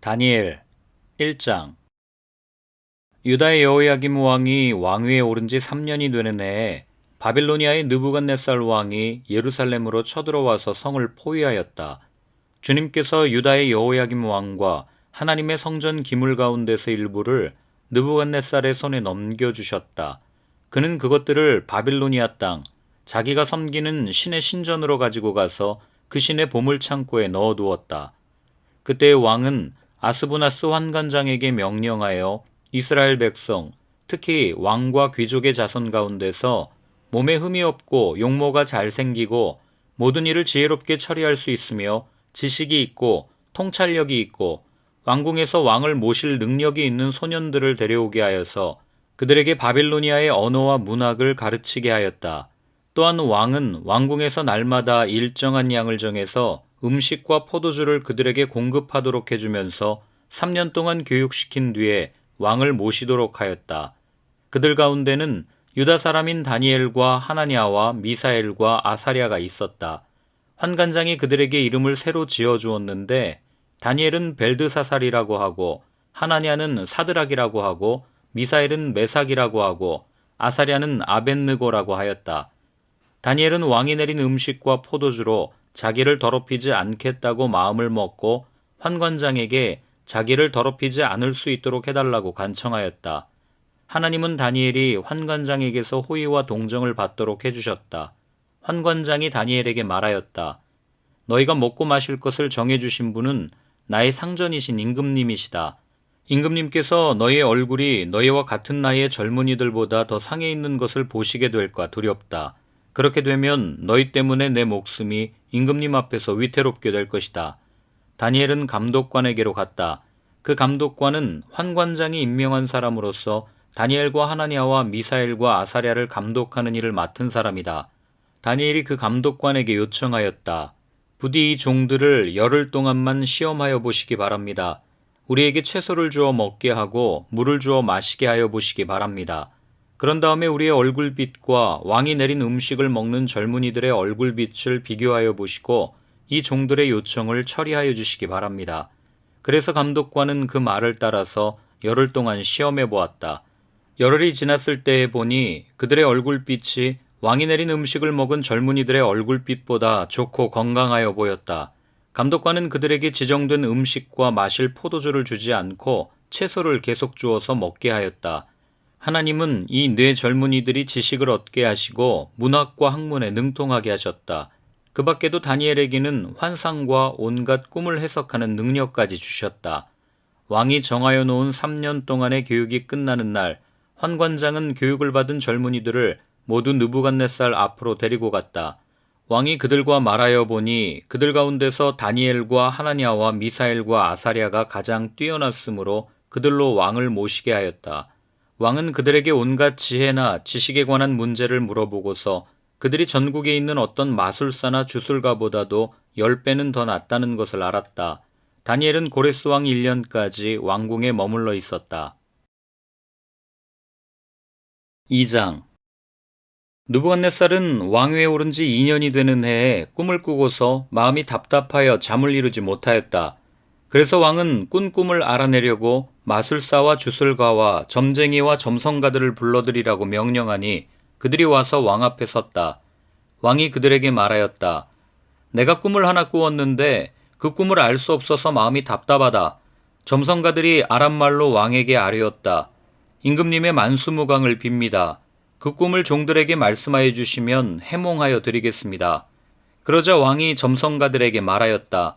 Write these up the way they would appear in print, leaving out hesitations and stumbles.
다니엘 1장. 유다의 여호야김 왕이 왕위에 오른 지 3년이 되는 해에 바빌로니아의 느부갓네살 왕이 예루살렘으로 쳐들어와서 성을 포위하였다. 주님께서 유다의 여호야김 왕과 하나님의 성전 기물 가운데서 일부를 느부갓네살의 손에 넘겨주셨다. 그는 그것들을 바빌로니아 땅, 자기가 섬기는 신의 신전으로 가지고 가서 그 신의 보물창고에 넣어두었다. 그때 왕은 아스부나스 환관장에게 명령하여 이스라엘 백성, 특히 왕과 귀족의 자손 가운데서 몸에 흠이 없고 용모가 잘생기고 모든 일을 지혜롭게 처리할 수 있으며 지식이 있고 통찰력이 있고 왕궁에서 왕을 모실 능력이 있는 소년들을 데려오게 하여서 그들에게 바빌로니아의 언어와 문학을 가르치게 하였다. 또한 왕은 왕궁에서 날마다 일정한 양을 정해서 음식과 포도주를 그들에게 공급하도록 해주면서 3년 동안 교육시킨 뒤에 왕을 모시도록 하였다. 그들 가운데는 유다 사람인 다니엘과 하나냐와 미사엘과 아사랴가 있었다. 환관장이 그들에게 이름을 새로 지어주었는데 다니엘은 벨드사살이라고 하고 하나냐는 사드락이라고 하고 미사엘은 메삭이라고 하고 아사랴는 아벳느고라고 하였다. 다니엘은 왕이 내린 음식과 포도주로 자기를 더럽히지 않겠다고 마음을 먹고 환관장에게 자기를 더럽히지 않을 수 있도록 해달라고 간청하였다. 하나님은 다니엘이 환관장에게서 호의와 동정을 받도록 해주셨다. 환관장이 다니엘에게 말하였다. 너희가 먹고 마실 것을 정해주신 분은 나의 상전이신 임금님이시다. 임금님께서 너희의 얼굴이 너희와 같은 나이의 젊은이들보다 더 상해 있는 것을 보시게 될까 두렵다. 그렇게 되면 너희 때문에 내 목숨이 임금님 앞에서 위태롭게 될 것이다. 다니엘은 감독관에게로 갔다. 그 감독관은 환관장이 임명한 사람으로서 다니엘과 하나냐와 미사엘과 아사랴를 감독하는 일을 맡은 사람이다. 다니엘이 그 감독관에게 요청하였다. 부디 이 종들을 열흘 동안만 시험하여 보시기 바랍니다. 우리에게 채소를 주어 먹게 하고 물을 주어 마시게 하여 보시기 바랍니다. 그런 다음에 우리의 얼굴빛과 왕이 내린 음식을 먹는 젊은이들의 얼굴빛을 비교하여 보시고 이 종들의 요청을 처리하여 주시기 바랍니다. 그래서 감독관은 그 말을 따라서 열흘 동안 시험해 보았다. 열흘이 지났을 때에 보니 그들의 얼굴빛이 왕이 내린 음식을 먹은 젊은이들의 얼굴빛보다 좋고 건강하여 보였다. 감독관은 그들에게 지정된 음식과 마실 포도주를 주지 않고 채소를 계속 주어서 먹게 하였다. 하나님은 이 네 젊은이들이 지식을 얻게 하시고 문학과 학문에 능통하게 하셨다. 그 밖에도 다니엘에게는 환상과 온갖 꿈을 해석하는 능력까지 주셨다. 왕이 정하여 놓은 3년 동안의 교육이 끝나는 날, 환관장은 교육을 받은 젊은이들을 모두 느부갓네살 앞으로 데리고 갔다. 왕이 그들과 말하여 보니 그들 가운데서 다니엘과 하나냐와 미사엘과 아사랴가 가장 뛰어났으므로 그들로 왕을 모시게 하였다. 왕은 그들에게 온갖 지혜나 지식에 관한 문제를 물어보고서 그들이 전국에 있는 어떤 마술사나 주술가보다도 10배는 더 낫다는 것을 알았다. 다니엘은 고레스 왕 1년까지 왕궁에 머물러 있었다. 2장. 느부갓네살은 왕위에 오른 지 2년이 되는 해에 꿈을 꾸고서 마음이 답답하여 잠을 이루지 못하였다. 그래서 왕은 꾼 꿈을 알아내려고 마술사와 주술가와 점쟁이와 점성가들을 불러들이라고 명령하니 그들이 와서 왕 앞에 섰다. 왕이 그들에게 말하였다. 내가 꿈을 하나 꾸었는데 그 꿈을 알 수 없어서 마음이 답답하다. 점성가들이 아람말로 왕에게 아뢰었다. 임금님의 만수무강을 빕니다. 그 꿈을 종들에게 말씀하여 주시면 해몽하여 드리겠습니다. 그러자 왕이 점성가들에게 말하였다.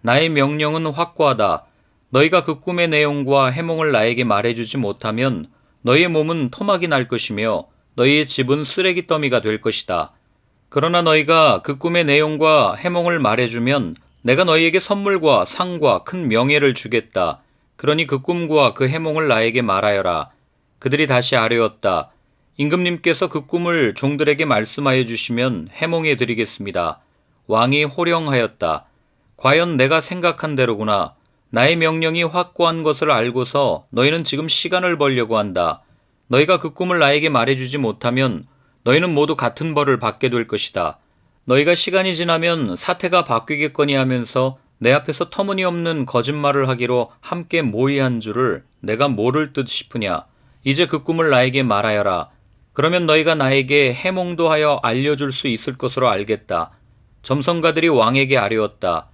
나의 명령은 확고하다. 너희가 그 꿈의 내용과 해몽을 나에게 말해주지 못하면 너희의 몸은 토막이 날 것이며 너희의 집은 쓰레기 더미가 될 것이다. 그러나 너희가 그 꿈의 내용과 해몽을 말해주면 내가 너희에게 선물과 상과 큰 명예를 주겠다. 그러니 그 꿈과 그 해몽을 나에게 말하여라. 그들이 다시 아뢰었다. 임금님께서 그 꿈을 종들에게 말씀하여 주시면 해몽해 드리겠습니다. 왕이 호령하였다. 과연 내가 생각한 대로구나. 나의 명령이 확고한 것을 알고서 너희는 지금 시간을 벌려고 한다. 너희가 그 꿈을 나에게 말해주지 못하면 너희는 모두 같은 벌을 받게 될 것이다. 너희가 시간이 지나면 사태가 바뀌겠거니 하면서 내 앞에서 터무니없는 거짓말을 하기로 함께 모의한 줄을 내가 모를 듯 싶으냐. 이제 그 꿈을 나에게 말하여라. 그러면 너희가 나에게 해몽도 하여 알려줄 수 있을 것으로 알겠다. 점성가들이 왕에게 아뢰었다.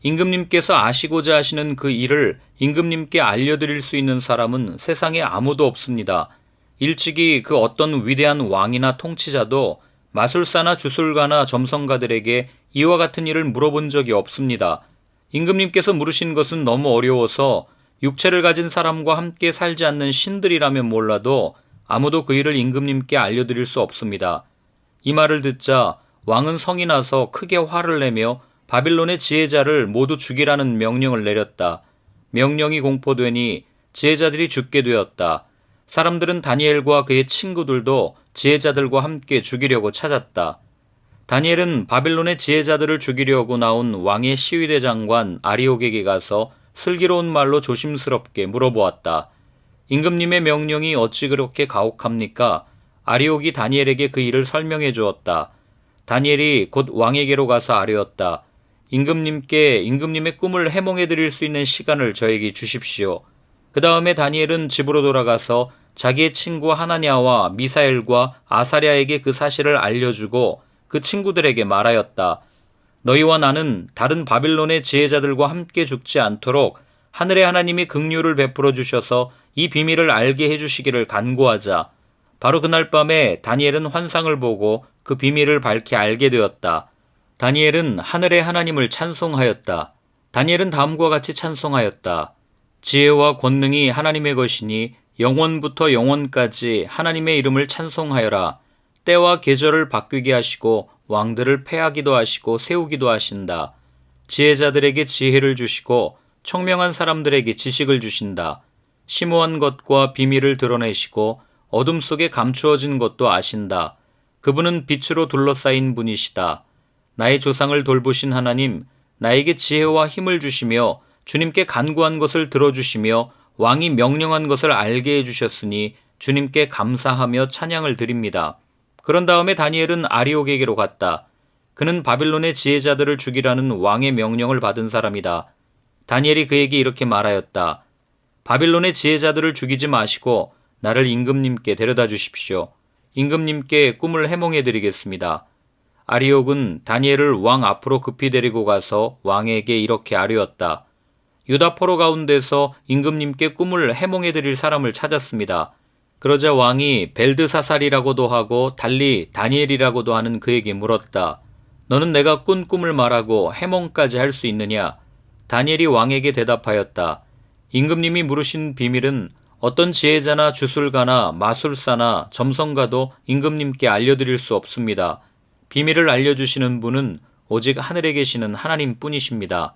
임금님께서 아시고자 하시는 그 일을 임금님께 알려드릴 수 있는 사람은 세상에 아무도 없습니다. 일찍이 그 어떤 위대한 왕이나 통치자도 마술사나 주술가나 점성가들에게 이와 같은 일을 물어본 적이 없습니다. 임금님께서 물으신 것은 너무 어려워서 육체를 가진 사람과 함께 살지 않는 신들이라면 몰라도 아무도 그 일을 임금님께 알려드릴 수 없습니다. 이 말을 듣자 왕은 성이 나서 크게 화를 내며 바빌론의 지혜자를 모두 죽이라는 명령을 내렸다. 명령이 공포되니 지혜자들이 죽게 되었다. 사람들은 다니엘과 그의 친구들도 지혜자들과 함께 죽이려고 찾았다. 다니엘은 바빌론의 지혜자들을 죽이려고 나온 왕의 시위대 장관 아리옥에게 가서 슬기로운 말로 조심스럽게 물어보았다. 임금님의 명령이 어찌 그렇게 가혹합니까? 아리옥이 다니엘에게 그 일을 설명해 주었다. 다니엘이 곧 왕에게로 가서 아뢰었다. 임금님께 임금님의 꿈을 해몽해 드릴 수 있는 시간을 저에게 주십시오. 그 다음에 다니엘은 집으로 돌아가서 자기의 친구 하나냐와 미사엘과 아사랴에게 그 사실을 알려주고 그 친구들에게 말하였다. 너희와 나는 다른 바빌론의 지혜자들과 함께 죽지 않도록 하늘의 하나님이 긍휼을 베풀어 주셔서 이 비밀을 알게 해주시기를 간구하자. 바로 그날 밤에 다니엘은 환상을 보고 그 비밀을 밝히 알게 되었다. 다니엘은 하늘의 하나님을 찬송하였다. 다니엘은 다음과 같이 찬송하였다. 지혜와 권능이 하나님의 것이니 영원부터 영원까지 하나님의 이름을 찬송하여라. 때와 계절을 바뀌게 하시고 왕들을 패하기도 하시고 세우기도 하신다. 지혜자들에게 지혜를 주시고 청명한 사람들에게 지식을 주신다. 심오한 것과 비밀을 드러내시고 어둠 속에 감추어진 것도 아신다. 그분은 빛으로 둘러싸인 분이시다. 나의 조상을 돌보신 하나님, 나에게 지혜와 힘을 주시며 주님께 간구한 것을 들어주시며 왕이 명령한 것을 알게 해주셨으니 주님께 감사하며 찬양을 드립니다. 그런 다음에 다니엘은 아리옥에게로 갔다. 그는 바빌론의 지혜자들을 죽이라는 왕의 명령을 받은 사람이다. 다니엘이 그에게 이렇게 말하였다. 바빌론의 지혜자들을 죽이지 마시고 나를 임금님께 데려다 주십시오. 임금님께 꿈을 해몽해 드리겠습니다. 아리옥은 다니엘을 왕 앞으로 급히 데리고 가서 왕에게 이렇게 아뢰었다. 유다 포로 가운데서 임금님께 꿈을 해몽해 드릴 사람을 찾았습니다. 그러자 왕이 벨드사살이라고도 하고 달리 다니엘이라고도 하는 그에게 물었다. 너는 내가 꾼 꿈을 말하고 해몽까지 할 수 있느냐? 다니엘이 왕에게 대답하였다. 임금님이 물으신 비밀은 어떤 지혜자나 주술가나 마술사나 점성가도 임금님께 알려드릴 수 없습니다. 비밀을 알려주시는 분은 오직 하늘에 계시는 하나님뿐이십니다.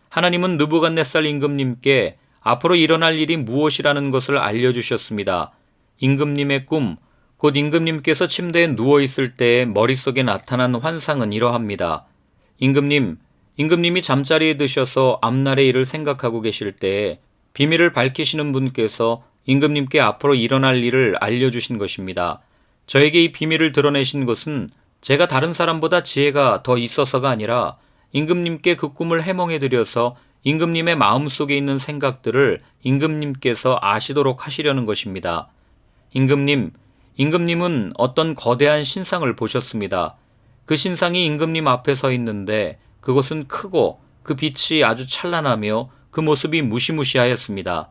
하나님은 느부갓네살 임금님께 앞으로 일어날 일이 무엇이라는 것을 알려주셨습니다. 임금님의 꿈, 곧 임금님께서 침대에 누워있을 때의 머릿속에 나타난 환상은 이러합니다. 임금님이 잠자리에 드셔서 앞날의 일을 생각하고 계실 때에 비밀을 밝히시는 분께서 임금님께 앞으로 일어날 일을 알려주신 것입니다. 저에게 이 비밀을 드러내신 것은 제가 다른 사람보다 지혜가 더 있어서가 아니라 임금님께 그 꿈을 해몽해드려서 임금님의 마음속에 있는 생각들을 임금님께서 아시도록 하시려는 것입니다. 임금님은 어떤 거대한 신상을 보셨습니다. 그 신상이 임금님 앞에 서 있는데 그것은 크고 그 빛이 아주 찬란하며 그 모습이 무시무시하였습니다.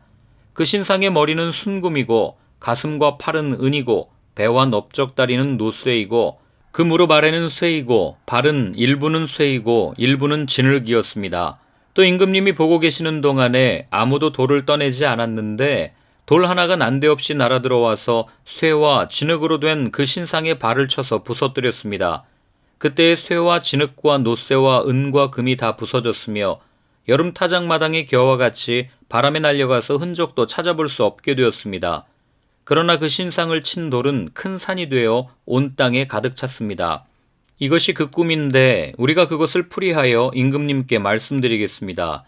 그 신상의 머리는 순금이고 가슴과 팔은 은이고 배와 넓적다리는 노쇠이고 그 무릎 아래는 쇠이고 발은 일부는 쇠이고 일부는 진흙이었습니다. 또 임금님이 보고 계시는 동안에 아무도 돌을 떠내지 않았는데 돌 하나가 난데없이 날아들어와서 쇠와 진흙으로 된 그 신상의 발을 쳐서 부서뜨렸습니다. 그때의 쇠와 진흙과 노쇠와 은과 금이 다 부서졌으며 여름 타작마당의 겨와 같이 바람에 날려가서 흔적도 찾아볼 수 없게 되었습니다. 그러나 그 신상을 친 돌은 큰 산이 되어 온 땅에 가득 찼습니다. 이것이 그 꿈인데 우리가 그것을 풀이하여 임금님께 말씀드리겠습니다.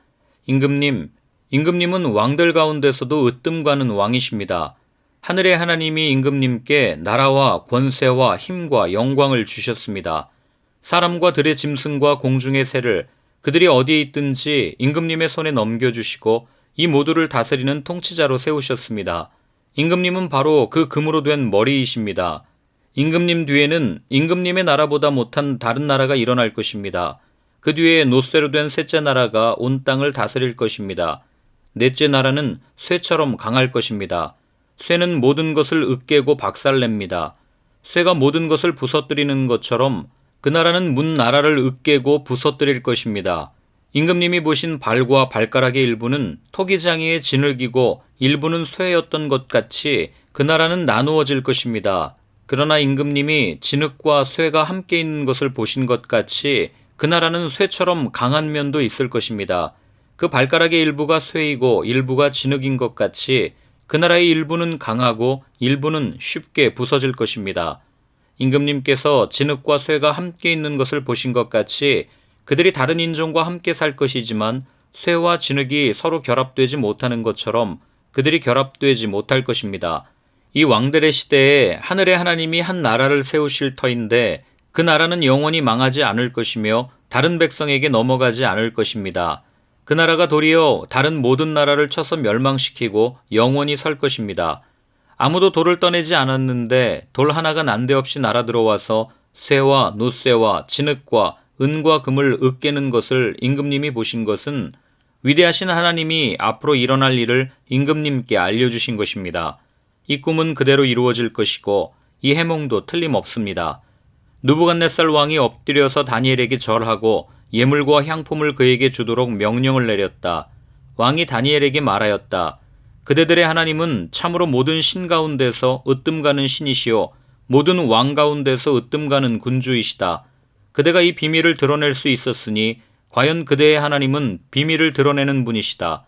임금님은 왕들 가운데서도 으뜸가는 왕이십니다. 하늘의 하나님이 임금님께 나라와 권세와 힘과 영광을 주셨습니다. 사람과 들의 짐승과 공중의 새를 그들이 어디에 있든지 임금님의 손에 넘겨주시고 이 모두를 다스리는 통치자로 세우셨습니다. 임금님은 바로 그 금으로 된 머리이십니다. 임금님 뒤에는 임금님의 나라보다 못한 다른 나라가 일어날 것입니다. 그 뒤에 놋쇠로 된 셋째 나라가 온 땅을 다스릴 것입니다. 넷째 나라는 쇠처럼 강할 것입니다. 쇠는 모든 것을 으깨고 박살냅니다. 쇠가 모든 것을 부서뜨리는 것처럼 그 나라는 문 나라를 으깨고 부서뜨릴 것입니다. 임금님이 보신 발과 발가락의 일부는 토기장이의 진흙이고 일부는 쇠였던 것 같이 그 나라는 나누어질 것입니다. 그러나 임금님이 진흙과 쇠가 함께 있는 것을 보신 것 같이 그 나라는 쇠처럼 강한 면도 있을 것입니다. 그 발가락의 일부가 쇠이고 일부가 진흙인 것 같이 그 나라의 일부는 강하고 일부는 쉽게 부서질 것입니다. 임금님께서 진흙과 쇠가 함께 있는 것을 보신 것 같이 그들이 다른 인종과 함께 살 것이지만 쇠와 진흙이 서로 결합되지 못하는 것처럼 그들이 결합되지 못할 것입니다. 이 왕들의 시대에 하늘의 하나님이 한 나라를 세우실 터인데 그 나라는 영원히 망하지 않을 것이며 다른 백성에게 넘어가지 않을 것입니다. 그 나라가 도리어 다른 모든 나라를 쳐서 멸망시키고 영원히 설 것입니다. 아무도 돌을 떠내지 않았는데 돌 하나가 난데없이 날아 들어와서 쇠와 놋쇠와 진흙과 은과 금을 으깨는 것을 임금님이 보신 것은 위대하신 하나님이 앞으로 일어날 일을 임금님께 알려주신 것입니다. 이 꿈은 그대로 이루어질 것이고 이 해몽도 틀림없습니다. 느부갓네살 왕이 엎드려서 다니엘에게 절하고 예물과 향품을 그에게 주도록 명령을 내렸다. 왕이 다니엘에게 말하였다. 그대들의 하나님은 참으로 모든 신 가운데서 으뜸가는 신이시요 모든 왕 가운데서 으뜸가는 군주이시다. 그대가 이 비밀을 드러낼 수 있었으니 과연 그대의 하나님은 비밀을 드러내는 분이시다.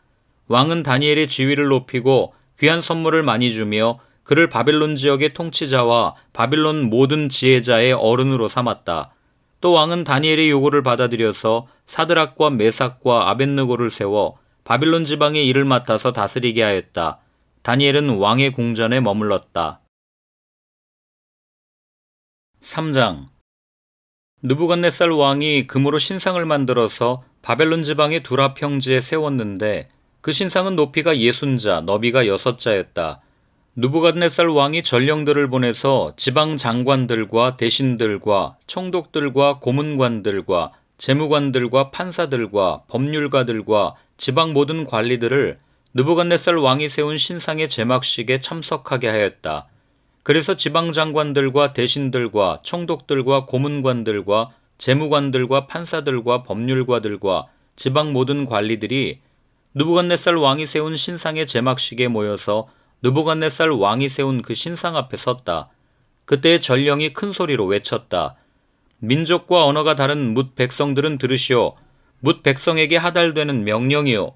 왕은 다니엘의 지위를 높이고 귀한 선물을 많이 주며 그를 바벨론 지역의 통치자와 바벨론 모든 지혜자의 어른으로 삼았다. 또 왕은 다니엘의 요구를 받아들여서 사드락과 메삭과 아벳느고를 세워 바빌론 지방의 일을 맡아서 다스리게 하였다. 다니엘은 왕의 궁전에 머물렀다. 3장. 느부갓네살 왕이 금으로 신상을 만들어서 바벨론 지방의 두라 평지에 세웠는데 그 신상은 높이가 60자, 너비가 6자였다. 느부갓네살 왕이 전령들을 보내서 지방 장관들과 대신들과 총독들과 고문관들과 재무관들과 판사들과 법률가들과 지방 모든 관리들을 느부갓네살 왕이 세운 신상의 제막식에 참석하게 하였다. 그래서 지방 장관들과 대신들과 총독들과 고문관들과 재무관들과 판사들과 법률가들과 지방 모든 관리들이 느부갓네살 왕이 세운 신상의 제막식에 모여서 느부갓네살 왕이 세운 그 신상 앞에 섰다. 그때 전령이 큰 소리로 외쳤다. 민족과 언어가 다른 뭇 백성들은 들으시오. 뭇 백성에게 하달되는 명령이요.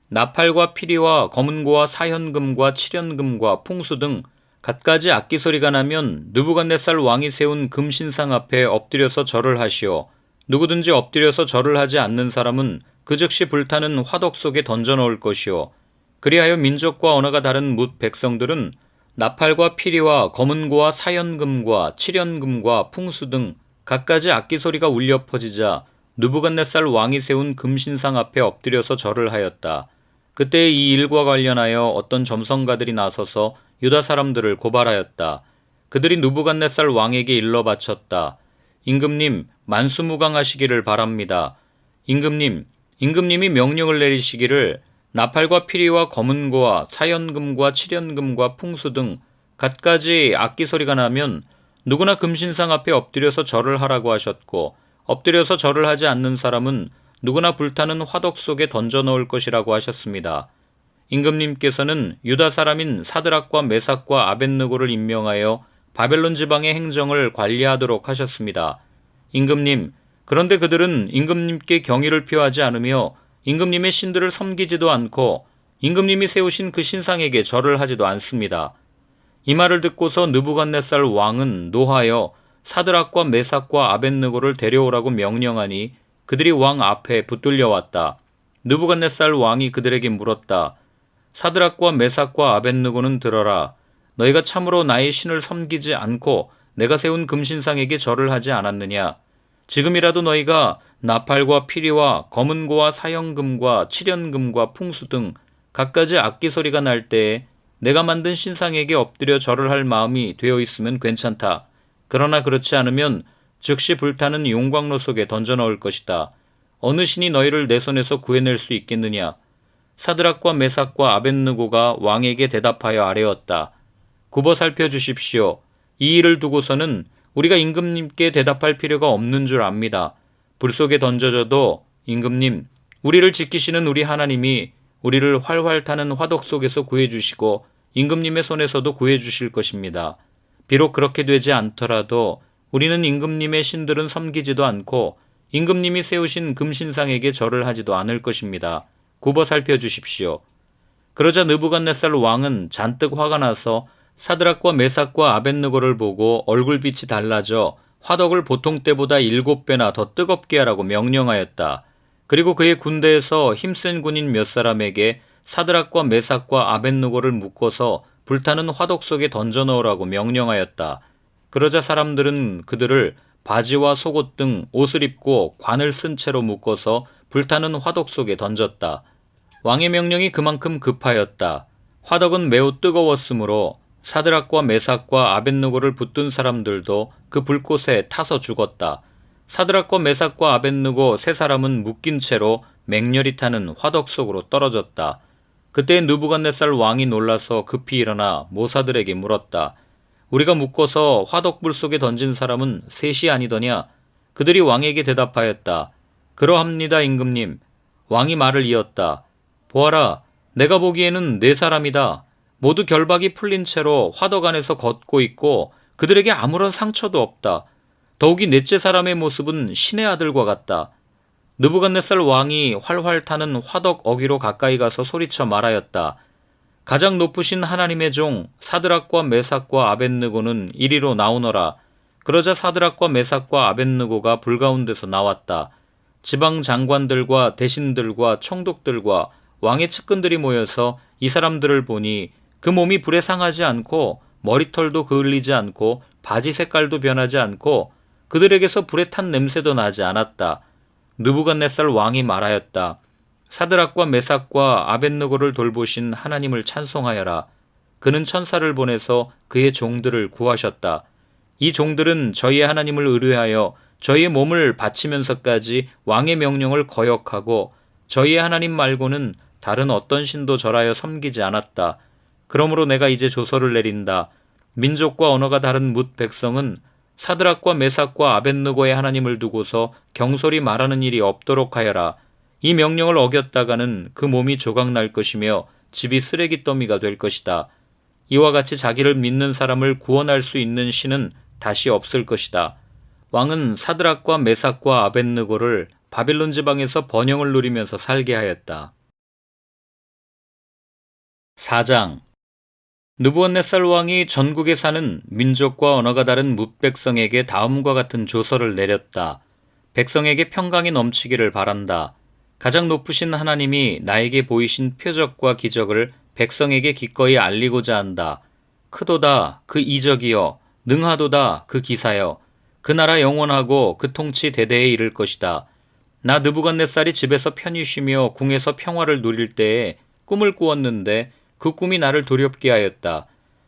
나팔과 피리와 검은고와 사현금과 칠현금과 풍수 등 갖가지 악기 소리가 나면 느부갓네살 왕이 세운 금신상 앞에 엎드려서 절을 하시오. 누구든지 엎드려서 절을 하지 않는 사람은 그 즉시 불타는 화덕 속에 던져놓을 것이오. 그리하여 민족과 언어가 다른 뭇 백성들은 나팔과 피리와 검은고와 사현금과 칠현금과 풍수 등 갖가지 악기 소리가 울려 퍼지자 느부갓네살 왕이 세운 금신상 앞에 엎드려서 절을 하였다. 그때 이 일과 관련하여 어떤 점성가들이 나서서 유다 사람들을 고발하였다. 그들이 느부갓네살 왕에게 일러 바쳤다. 임금님, 만수무강하시기를 바랍니다. 임금님이 명령을 내리시기를 나팔과 피리와 검은고와 사현금과 칠현금과 풍수 등 갖가지 악기 소리가 나면 누구나 금신상 앞에 엎드려서 절을 하라고 하셨고 엎드려서 절을 하지 않는 사람은 누구나 불타는 화덕 속에 던져놓을 것이라고 하셨습니다. 임금님께서는 유다 사람인 사드락과 메삭과 아벳느고를 임명하여 바벨론 지방의 행정을 관리하도록 하셨습니다. 임금님, 그런데 그들은 임금님께 경의를 표하지 않으며 임금님의 신들을 섬기지도 않고 임금님이 세우신 그 신상에게 절을 하지도 않습니다. 이 말을 듣고서 느부갓네살 왕은 노하여 사드락과 메삭과 아벳느고를 데려오라고 명령하니 그들이 왕 앞에 붙들려 왔다. 느부갓네살 왕이 그들에게 물었다. 사드락과 메삭과 아벳느고는 들어라. 너희가 참으로 나의 신을 섬기지 않고 내가 세운 금신상에게 절을 하지 않았느냐? 지금이라도 너희가 나팔과 피리와 검은고와 사형금과 칠연금과 풍수 등 갖가지 악기 소리가 날 때에 내가 만든 신상에게 엎드려 절을 할 마음이 되어 있으면 괜찮다. 그러나 그렇지 않으면 즉시 불타는 용광로 속에 던져 넣을 것이다. 어느 신이 너희를 내 손에서 구해낼 수 있겠느냐? 사드락과 메삭과 아벳느고가 왕에게 대답하여 아뢰었다. 굽어 살펴주십시오. 이 일을 두고서는 우리가 임금님께 대답할 필요가 없는 줄 압니다. 불 속에 던져져도 임금님, 우리를 지키시는 우리 하나님이 우리를 활활 타는 화덕 속에서 구해주시고 임금님의 손에서도 구해주실 것입니다. 비록 그렇게 되지 않더라도 우리는 임금님의 신들은 섬기지도 않고 임금님이 세우신 금신상에게 절을 하지도 않을 것입니다. 굽어 살펴주십시오. 그러자 느부갓네살 왕은 잔뜩 화가 나서 사드락과 메삭과 아벳느고를 보고 얼굴빛이 달라져 화덕을 보통 때보다 7배나 더 뜨겁게 하라고 명령하였다. 그리고 그의 군대에서 힘센 군인 몇 사람에게 사드락과 메삭과 아벳느고를 묶어서 불타는 화덕 속에 던져 넣으라고 명령하였다. 그러자 사람들은 그들을 바지와 속옷 등 옷을 입고 관을 쓴 채로 묶어서 불타는 화덕 속에 던졌다. 왕의 명령이 그만큼 급하였다. 화덕은 매우 뜨거웠으므로 사드락과 메삭과 아벳느고를 붙든 사람들도 그 불꽃에 타서 죽었다. 사드락과 메삭과 아벳느고 세 사람은 묶인 채로 맹렬히 타는 화덕 속으로 떨어졌다. 그때 느부갓네살 왕이 놀라서 급히 일어나 모사들에게 물었다. 우리가 묶어서 화덕불 속에 던진 사람은 셋이 아니더냐? 그들이 왕에게 대답하였다. 그러합니다, 임금님. 왕이 말을 이었다. 보아라, 내가 보기에는 4사람이다. 모두 결박이 풀린 채로 화덕 안에서 걷고 있고 그들에게 아무런 상처도 없다. 더욱이 넷째 사람의 모습은 신의 아들과 같다. 느부갓네살 왕이 활활 타는 화덕 어귀로 가까이 가서 소리쳐 말하였다. 가장 높으신 하나님의 종 사드락과 메삭과 아벳느고는 이리로 나오너라. 그러자 사드락과 메삭과 아벳느고가 불 가운데서 나왔다. 지방 장관들과 대신들과 총독들과 왕의 측근들이 모여서 이 사람들을 보니 그 몸이 불에 상하지 않고 머리털도 그을리지 않고 바지 색깔도 변하지 않고 그들에게서 불에 탄 냄새도 나지 않았다. 느부갓네살 왕이 말하였다. 사드락과 메삭과 아벳느고를 돌보신 하나님을 찬송하여라. 그는 천사를 보내서 그의 종들을 구하셨다. 이 종들은 저희의 하나님을 의뢰하여 저희의 몸을 바치면서까지 왕의 명령을 거역하고 저희의 하나님 말고는 다른 어떤 신도 절하여 섬기지 않았다. 그러므로 내가 이제 조서를 내린다. 민족과 언어가 다른 뭇 백성은 사드락과 메삭과 아벳느고의 하나님을 두고서 경솔히 말하는 일이 없도록 하여라. 이 명령을 어겼다가는 그 몸이 조각날 것이며 집이 쓰레기 더미가 될 것이다. 이와 같이 자기를 믿는 사람을 구원할 수 있는 신은 다시 없을 것이다. 왕은 사드락과 메삭과 아벳느고를 바빌론 지방에서 번영을 누리면서 살게 하였다. 4장. 느부갓네살 왕이 전국에 사는 민족과 언어가 다른 뭇백성에게 다음과 같은 조서를 내렸다. 백성에게 평강이 넘치기를 바란다. 가장 높으신 하나님이 나에게 보이신 표적과 기적을 백성에게 기꺼이 알리고자 한다. 크도다 그 이적이여, 능하도다 그 기사여. 그 나라 영원하고 그 통치 대대에 이를 것이다. 나 느부갓네살이 집에서 편히 쉬며 궁에서 평화를 누릴 때에 꿈을 꾸었는데 그 꿈이 나를 두렵게 하였다.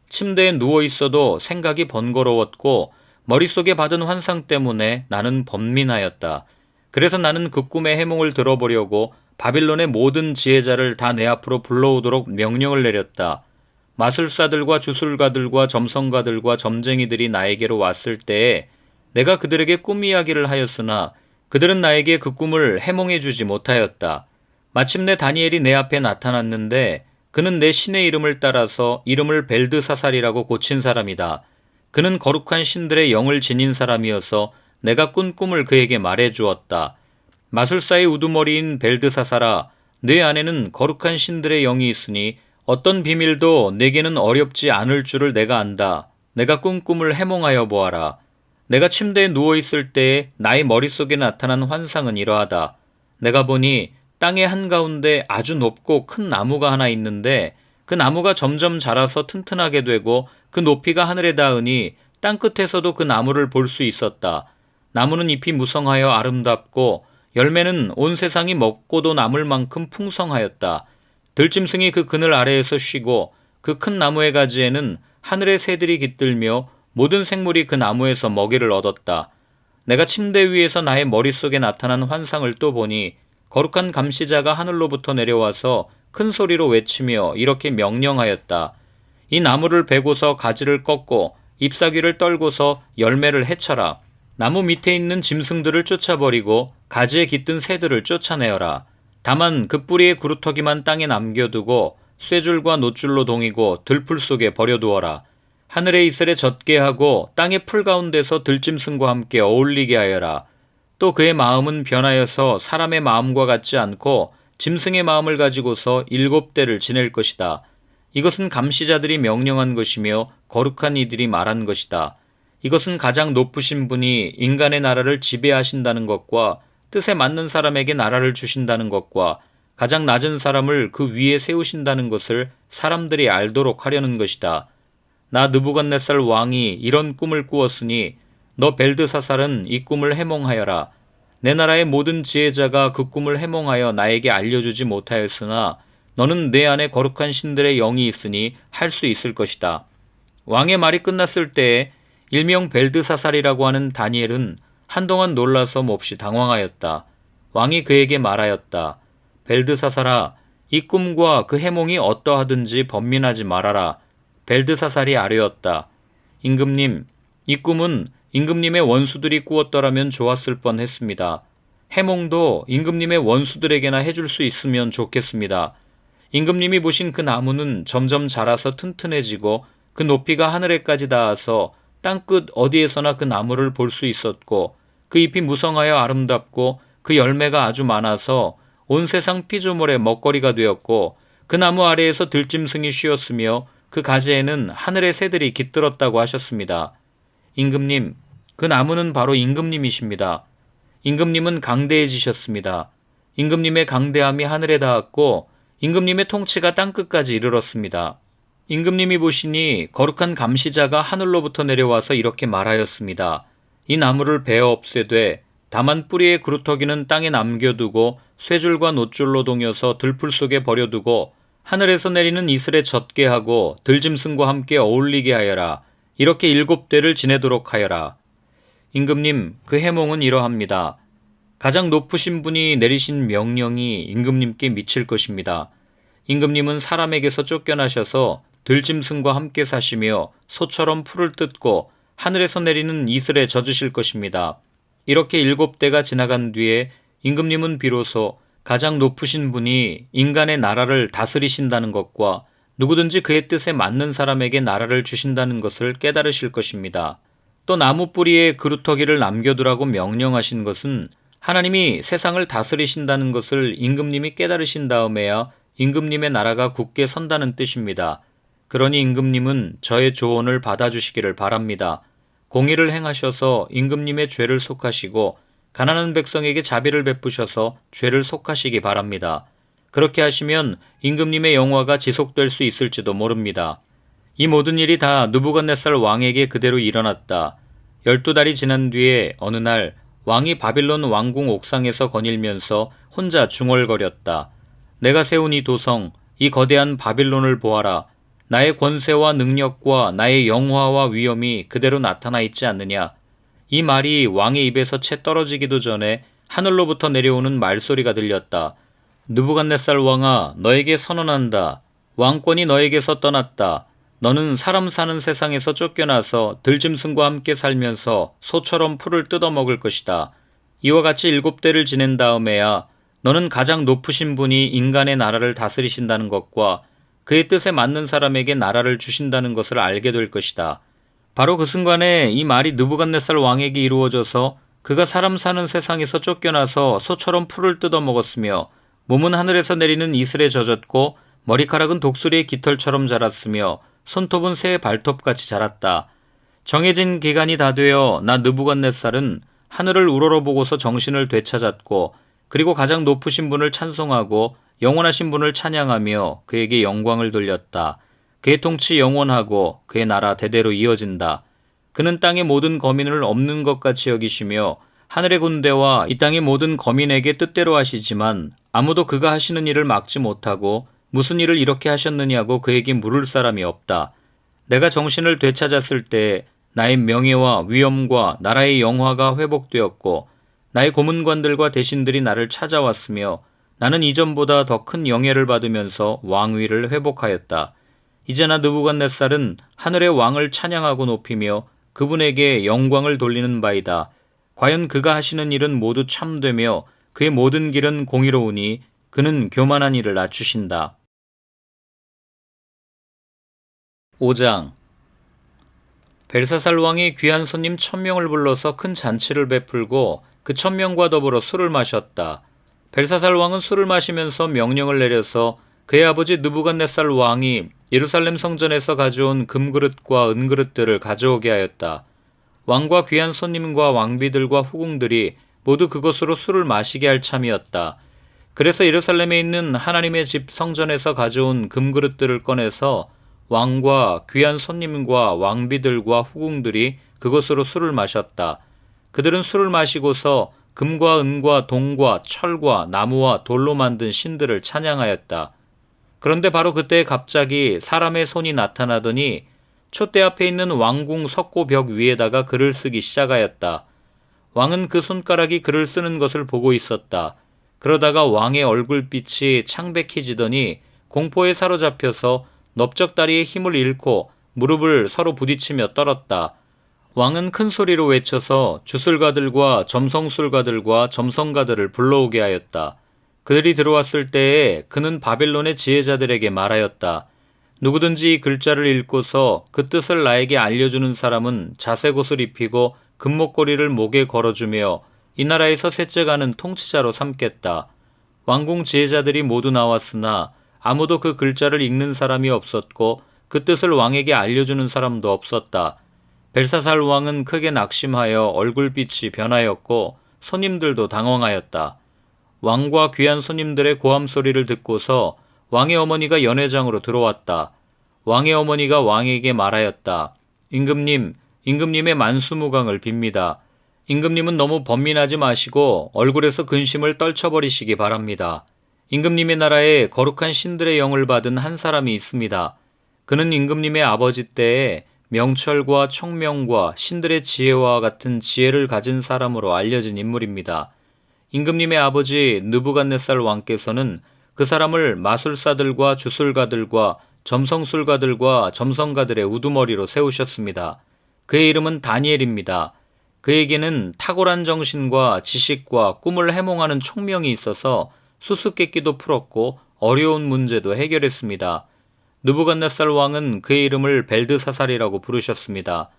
침대에 누워있어도 생각이 번거로웠고 머릿속에 받은 환상 때문에 나는 번민하였다. 그래서 나는 그 꿈의 해몽을 들어보려고 바빌론의 모든 지혜자를 다 내 앞으로 불러오도록 명령을 내렸다. 마술사들과 주술가들과 점성가들과 점쟁이들이 나에게로 왔을 때에 내가 그들에게 꿈 이야기를 하였으나 그들은 나에게 그 꿈을 해몽해 주지 못하였다. 마침내 다니엘이 내 앞에 나타났는데 그는 내 신의 이름을 따라서 이름을 벨드사살이라고 고친 사람이다. 그는 거룩한 신들의 영을 지닌 사람이어서 내가 꾼 꿈을 그에게 말해 주었다. 마술사의 우두머리인 벨드사살아, 내 안에는 거룩한 신들의 영이 있으니 어떤 비밀도 내게는 어렵지 않을 줄을 내가 안다. 내가 꾼 꿈을 해몽하여 보아라. 내가 침대에 누워있을 때에 나의 머릿속에 나타난 환상은 이러하다. 내가 보니 땅의 한가운데 아주 높고 큰 나무가 하나 있는데 그 나무가 점점 자라서 튼튼하게 되고 그 높이가 하늘에 닿으니 땅끝에서도 그 나무를 볼 수 있었다. 나무는 잎이 무성하여 아름답고 열매는 온 세상이 먹고도 남을 만큼 풍성하였다. 들짐승이 그 그늘 아래에서 쉬고 그 큰 나무의 가지에는 하늘의 새들이 깃들며 모든 생물이 그 나무에서 먹이를 얻었다. 내가 침대 위에서 나의 머릿속에 나타난 환상을 또 보니 거룩한 감시자가 하늘로부터 내려와서 큰 소리로 외치며 이렇게 명령하였다. 이 나무를 베고서 가지를 꺾고 잎사귀를 떨고서 열매를 해쳐라. 나무 밑에 있는 짐승들을 쫓아버리고 가지에 깃든 새들을 쫓아내어라. 다만 그 뿌리의 구루터기만 땅에 남겨두고 쇠줄과 노줄로 동이고 들풀 속에 버려두어라. 하늘의 이슬에 젖게 하고 땅의 풀 가운데서 들짐승과 함께 어울리게 하여라. 또 그의 마음은 변하여서 사람의 마음과 같지 않고 짐승의 마음을 가지고서 7대를 지낼 것이다. 이것은 감시자들이 명령한 것이며 거룩한 이들이 말한 것이다. 이것은 가장 높으신 분이 인간의 나라를 지배하신다는 것과 뜻에 맞는 사람에게 나라를 주신다는 것과 가장 낮은 사람을 그 위에 세우신다는 것을 사람들이 알도록 하려는 것이다. 나 느부갓네살 왕이 이런 꿈을 꾸었으니 너 벨드사살은 이 꿈을 해몽하여라. 내 나라의 모든 지혜자가 그 꿈을 해몽하여 나에게 알려주지 못하였으나 너는 내 안에 거룩한 신들의 영이 있으니 할 수 있을 것이다. 왕의 말이 끝났을 때에 일명 벨드사살이라고 하는 다니엘은 한동안 놀라서 몹시 당황하였다. 왕이 그에게 말하였다. 벨드사살아, 이 꿈과 그 해몽이 어떠하든지 번민하지 말아라. 벨드사살이 아뢰었다. 임금님, 이 꿈은 임금님의 원수들이 꾸었더라면 좋았을 뻔했습니다. 해몽도 임금님의 원수들에게나 해줄 수 있으면 좋겠습니다. 임금님이 보신 그 나무는 점점 자라서 튼튼해지고 그 높이가 하늘에까지 닿아서 땅끝 어디에서나 그 나무를 볼 수 있었고 그 잎이 무성하여 아름답고 그 열매가 아주 많아서 온 세상 피조물의 먹거리가 되었고 그 나무 아래에서 들짐승이 쉬었으며 그 가지에는 하늘의 새들이 깃들었다고 하셨습니다. 임금님, 그 나무는 바로 임금님이십니다. 임금님은 강대해지셨습니다. 임금님의 강대함이 하늘에 닿았고 임금님의 통치가 땅끝까지 이르렀습니다. 임금님이 보시니 거룩한 감시자가 하늘로부터 내려와서 이렇게 말하였습니다. 이 나무를 베어 없애되 다만 뿌리의 그루터기는 땅에 남겨두고 쇠줄과 노줄로 동여서 들풀 속에 버려두고 하늘에서 내리는 이슬에 젖게 하고 들짐승과 함께 어울리게 하여라. 이렇게 7대를 지내도록 하여라. 임금님, 그 해몽은 이러합니다. 가장 높으신 분이 내리신 명령이 임금님께 미칠 것입니다. 임금님은 사람에게서 쫓겨나셔서 들짐승과 함께 사시며 소처럼 풀을 뜯고 하늘에서 내리는 이슬에 젖으실 것입니다. 이렇게 7대가 지나간 뒤에 임금님은 비로소 가장 높으신 분이 인간의 나라를 다스리신다는 것과 누구든지 그의 뜻에 맞는 사람에게 나라를 주신다는 것을 깨달으실 것입니다. 또 나무 뿌리에 그루터기를 남겨두라고 명령하신 것은 하나님이 세상을 다스리신다는 것을 임금님이 깨달으신 다음에야 임금님의 나라가 굳게 선다는 뜻입니다. 그러니 임금님은 저의 조언을 받아주시기를 바랍니다. 공의를 행하셔서 임금님의 죄를 속하시고 가난한 백성에게 자비를 베푸셔서 죄를 속하시기 바랍니다. 그렇게 하시면 임금님의 영화가 지속될 수 있을지도 모릅니다. 이 모든 일이 다 느부갓네살 왕에게 그대로 일어났다. 12달이 지난 뒤에 어느 날 왕이 바빌론 왕궁 옥상에서 거닐면서 혼자 중얼거렸다. 내가 세운 이 도성, 이 거대한 바빌론을 보아라. 나의 권세와 능력과 나의 영화와 위엄이 그대로 나타나 있지 않느냐. 이 말이 왕의 입에서 채 떨어지기도 전에 하늘로부터 내려오는 말소리가 들렸다. 느부갓네살 왕아, 너에게 선언한다. 왕권이 너에게서 떠났다. 너는 사람 사는 세상에서 쫓겨나서 들짐승과 함께 살면서 소처럼 풀을 뜯어먹을 것이다. 이와 같이 7대를 지낸 다음에야 너는 가장 높으신 분이 인간의 나라를 다스리신다는 것과 그의 뜻에 맞는 사람에게 나라를 주신다는 것을 알게 될 것이다. 바로 그 순간에 이 말이 느부갓네살 왕에게 이루어져서 그가 사람 사는 세상에서 쫓겨나서 소처럼 풀을 뜯어먹었으며 몸은 하늘에서 내리는 이슬에 젖었고 머리카락은 독수리의 깃털처럼 자랐으며 손톱은 새의 발톱같이 자랐다. 정해진 기간이 다 되어 나 느부갓네살은 하늘을 우러러보고서 정신을 되찾았고 그리고 가장 높으신 분을 찬송하고 영원하신 분을 찬양하며 그에게 영광을 돌렸다. 그의 통치 영원하고 그의 나라 대대로 이어진다. 그는 땅의 모든 거민을 없는 것 같이 여기시며 하늘의 군대와 이 땅의 모든 거민에게 뜻대로 하시지만 아무도 그가 하시는 일을 막지 못하고 무슨 일을 이렇게 하셨느냐고 그에게 물을 사람이 없다. 내가 정신을 되찾았을 때 나의 명예와 위엄과 나라의 영화가 회복되었고 나의 고문관들과 대신들이 나를 찾아왔으며 나는 이전보다 더 큰 영예를 받으면서 왕위를 회복하였다. 이제나 느부갓네살은 하늘의 왕을 찬양하고 높이며 그분에게 영광을 돌리는 바이다. 과연 그가 하시는 일은 모두 참되며 그의 모든 길은 공의로우니 그는 교만한 이를 낮추신다. 5장. 벨사살 왕이 귀한 손님 1000명을 불러서 큰 잔치를 베풀고 그 1000명과 더불어 술을 마셨다. 벨사살 왕은 술을 마시면서 명령을 내려서 그의 아버지 느부갓네살 왕이 예루살렘 성전에서 가져온 금그릇과 은그릇들을 가져오게 하였다. 왕과 귀한 손님과 왕비들과 후궁들이 모두 그것으로 술을 마시게 할 참이었다. 그래서 예루살렘에 있는 하나님의 집 성전에서 가져온 금그릇들을 꺼내서 왕과 귀한 손님과 왕비들과 후궁들이 그것으로 술을 마셨다. 그들은 술을 마시고서 금과 은과 동과 철과 나무와 돌로 만든 신들을 찬양하였다. 그런데 바로 그때 갑자기 사람의 손이 나타나더니 촛대 앞에 있는 왕궁 석고벽 위에다가 글을 쓰기 시작하였다. 왕은 그 손가락이 글을 쓰는 것을 보고 있었다. 그러다가 왕의 얼굴빛이 창백해지더니 공포에 사로잡혀서 넓적다리의 힘을 잃고 무릎을 서로 부딪히며 떨었다. 왕은 큰 소리로 외쳐서 주술가들과 점성술가들과 점성가들을 불러오게 하였다. 그들이 들어왔을 때에 그는 바벨론의 지혜자들에게 말하였다. 누구든지 이 글자를 읽고서 그 뜻을 나에게 알려주는 사람은 자색 옷을 입히고 금목걸이를 목에 걸어주며 이 나라에서 셋째 가는 통치자로 삼겠다. 왕궁 지혜자들이 모두 나왔으나 아무도 그 글자를 읽는 사람이 없었고 그 뜻을 왕에게 알려주는 사람도 없었다. 벨사살 왕은 크게 낙심하여 얼굴빛이 변하였고 손님들도 당황하였다. 왕과 귀한 손님들의 고함 소리를 듣고서 왕의 어머니가 연회장으로 들어왔다. 왕의 어머니가 왕에게 말하였다. 임금님의 만수무강을 빕니다. 임금님은 너무 번민하지 마시고 얼굴에서 근심을 떨쳐버리시기 바랍니다. 임금님의 나라에 거룩한 신들의 영을 받은 한 사람이 있습니다. 그는 임금님의 아버지 때에 명철과 총명과 신들의 지혜와 같은 지혜를 가진 사람으로 알려진 인물입니다. 임금님의 아버지 느부갓네살 왕께서는 그 사람을 마술사들과 주술가들과 점성술가들과 점성가들의 우두머리로 세우셨습니다. 그의 이름은 다니엘입니다. 그에게는 탁월한 정신과 지식과 꿈을 해몽하는 총명이 있어서 수수께끼도 풀었고 어려운 문제도 해결했습니다. 느부갓네살 왕은 그의 이름을 벨드사살이라고 부르셨습니다.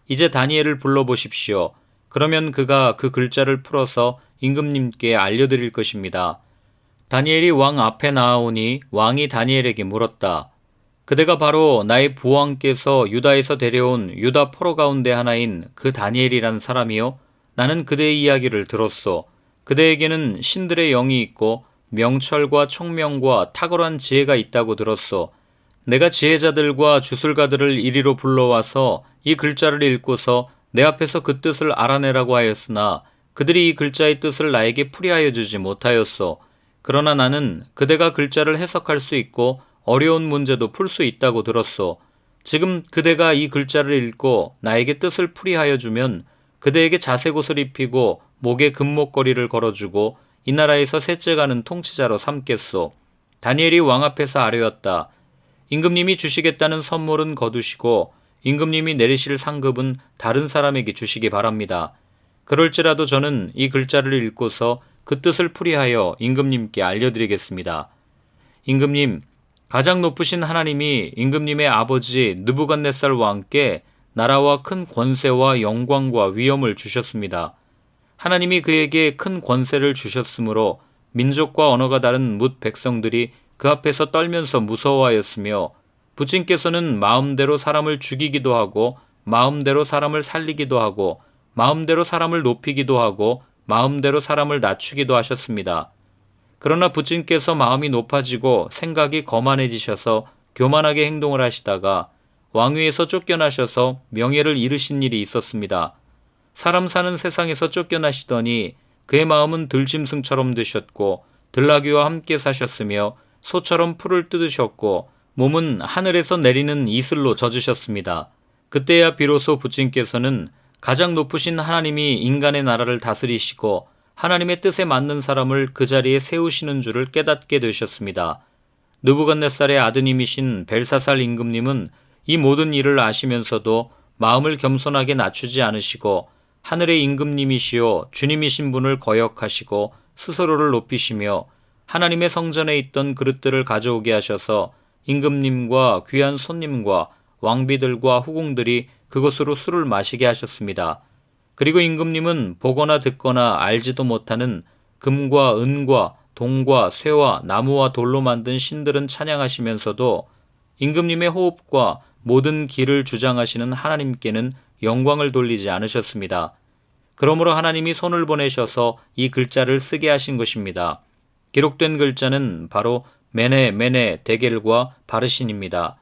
이제 다니엘을 불러보십시오. 그러면 그가 그 글자를 풀어서 임금님께 알려드릴 것입니다. 다니엘이 왕 앞에 나아오니 왕이 다니엘에게 물었다. 그대가 바로 나의 부왕께서 유다에서 데려온 유다 포로 가운데 하나인 그 다니엘이란 사람이요? 나는 그대의 이야기를 들었소. 그대에게는 신들의 영이 있고 명철과 총명과 탁월한 지혜가 있다고 들었소. 내가 지혜자들과 주술가들을 이리로 불러와서 이 글자를 읽고서 내 앞에서 그 뜻을 알아내라고 하였으나 그들이 이 글자의 뜻을 나에게 풀이하여 주지 못하였소. 그러나 나는 그대가 글자를 해석할 수 있고 어려운 문제도 풀 수 있다고 들었소. 지금 그대가 이 글자를 읽고 나에게 뜻을 풀이하여 주면 그대에게 자색 옷을 입히고 목에 금목걸이를 걸어주고 이 나라에서 셋째 가는 통치자로 삼겠소. 다니엘이 왕 앞에서 아뢰었다. 임금님이 주시겠다는 선물은 거두시고 임금님이 내리실 상급은 다른 사람에게 주시기 바랍니다. 그럴지라도 저는 이 글자를 읽고서 그 뜻을 풀이하여 임금님께 알려드리겠습니다. 임금님, 가장 높으신 하나님이 임금님의 아버지 느부갓네살 왕께 나라와 큰 권세와 영광과 위엄을 주셨습니다. 하나님이 그에게 큰 권세를 주셨으므로 민족과 언어가 다른 뭇 백성들이 그 앞에서 떨면서 무서워하였으며 부친께서는 마음대로 사람을 죽이기도 하고 마음대로 사람을 살리기도 하고 마음대로 사람을 높이기도 하고 마음대로 사람을 낮추기도 하셨습니다. 그러나 부친께서 마음이 높아지고 생각이 거만해지셔서 교만하게 행동을 하시다가 왕위에서 쫓겨나셔서 명예를 잃으신 일이 있었습니다. 사람 사는 세상에서 쫓겨나시더니 그의 마음은 들짐승처럼 되셨고 들나귀와 함께 사셨으며 소처럼 풀을 뜯으셨고 몸은 하늘에서 내리는 이슬로 젖으셨습니다. 그때야 비로소 부친께서는 가장 높으신 하나님이 인간의 나라를 다스리시고 하나님의 뜻에 맞는 사람을 그 자리에 세우시는 줄을 깨닫게 되셨습니다. 느부갓네살의 아드님이신 벨사살 임금님은 이 모든 일을 아시면서도 마음을 겸손하게 낮추지 않으시고 하늘의 임금님이시요 주님이신 분을 거역하시고 스스로를 높이시며 하나님의 성전에 있던 그릇들을 가져오게 하셔서 임금님과 귀한 손님과 왕비들과 후궁들이 그것으로 술을 마시게 하셨습니다. 그리고 임금님은 보거나 듣거나 알지도 못하는 금과 은과 동과 쇠와 나무와 돌로 만든 신들은 찬양하시면서도 임금님의 호흡과 모든 길을 주장하시는 하나님께는 영광을 돌리지 않으셨습니다. 그러므로 하나님이 손을 보내셔서 이 글자를 쓰게 하신 것입니다. 기록된 글자는 바로 메네 메네 데겔과 바르신입니다.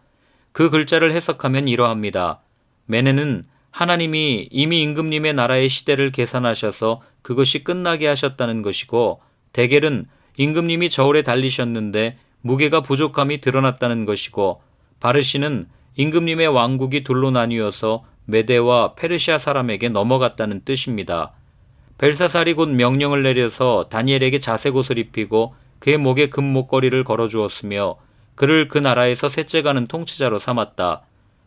그 글자를 해석하면 이러합니다. 메네는 하나님이 이미 임금님의 나라의 시대를 계산하셔서 그것이 끝나게 하셨다는 것이고, 데겔은 임금님이 저울에 달리셨는데 무게가 부족함이 드러났다는 것이고, 바르신은 임금님의 왕국이 둘로 나뉘어서 메대와 페르시아 사람에게 넘어갔다는 뜻입니다. 벨사살이 곧 명령을 내려서 다니엘에게 자색옷을 입히고 그의 목에 금목걸이를 걸어주었으며 그를 그 나라에서 셋째 가는 통치자로 삼았다.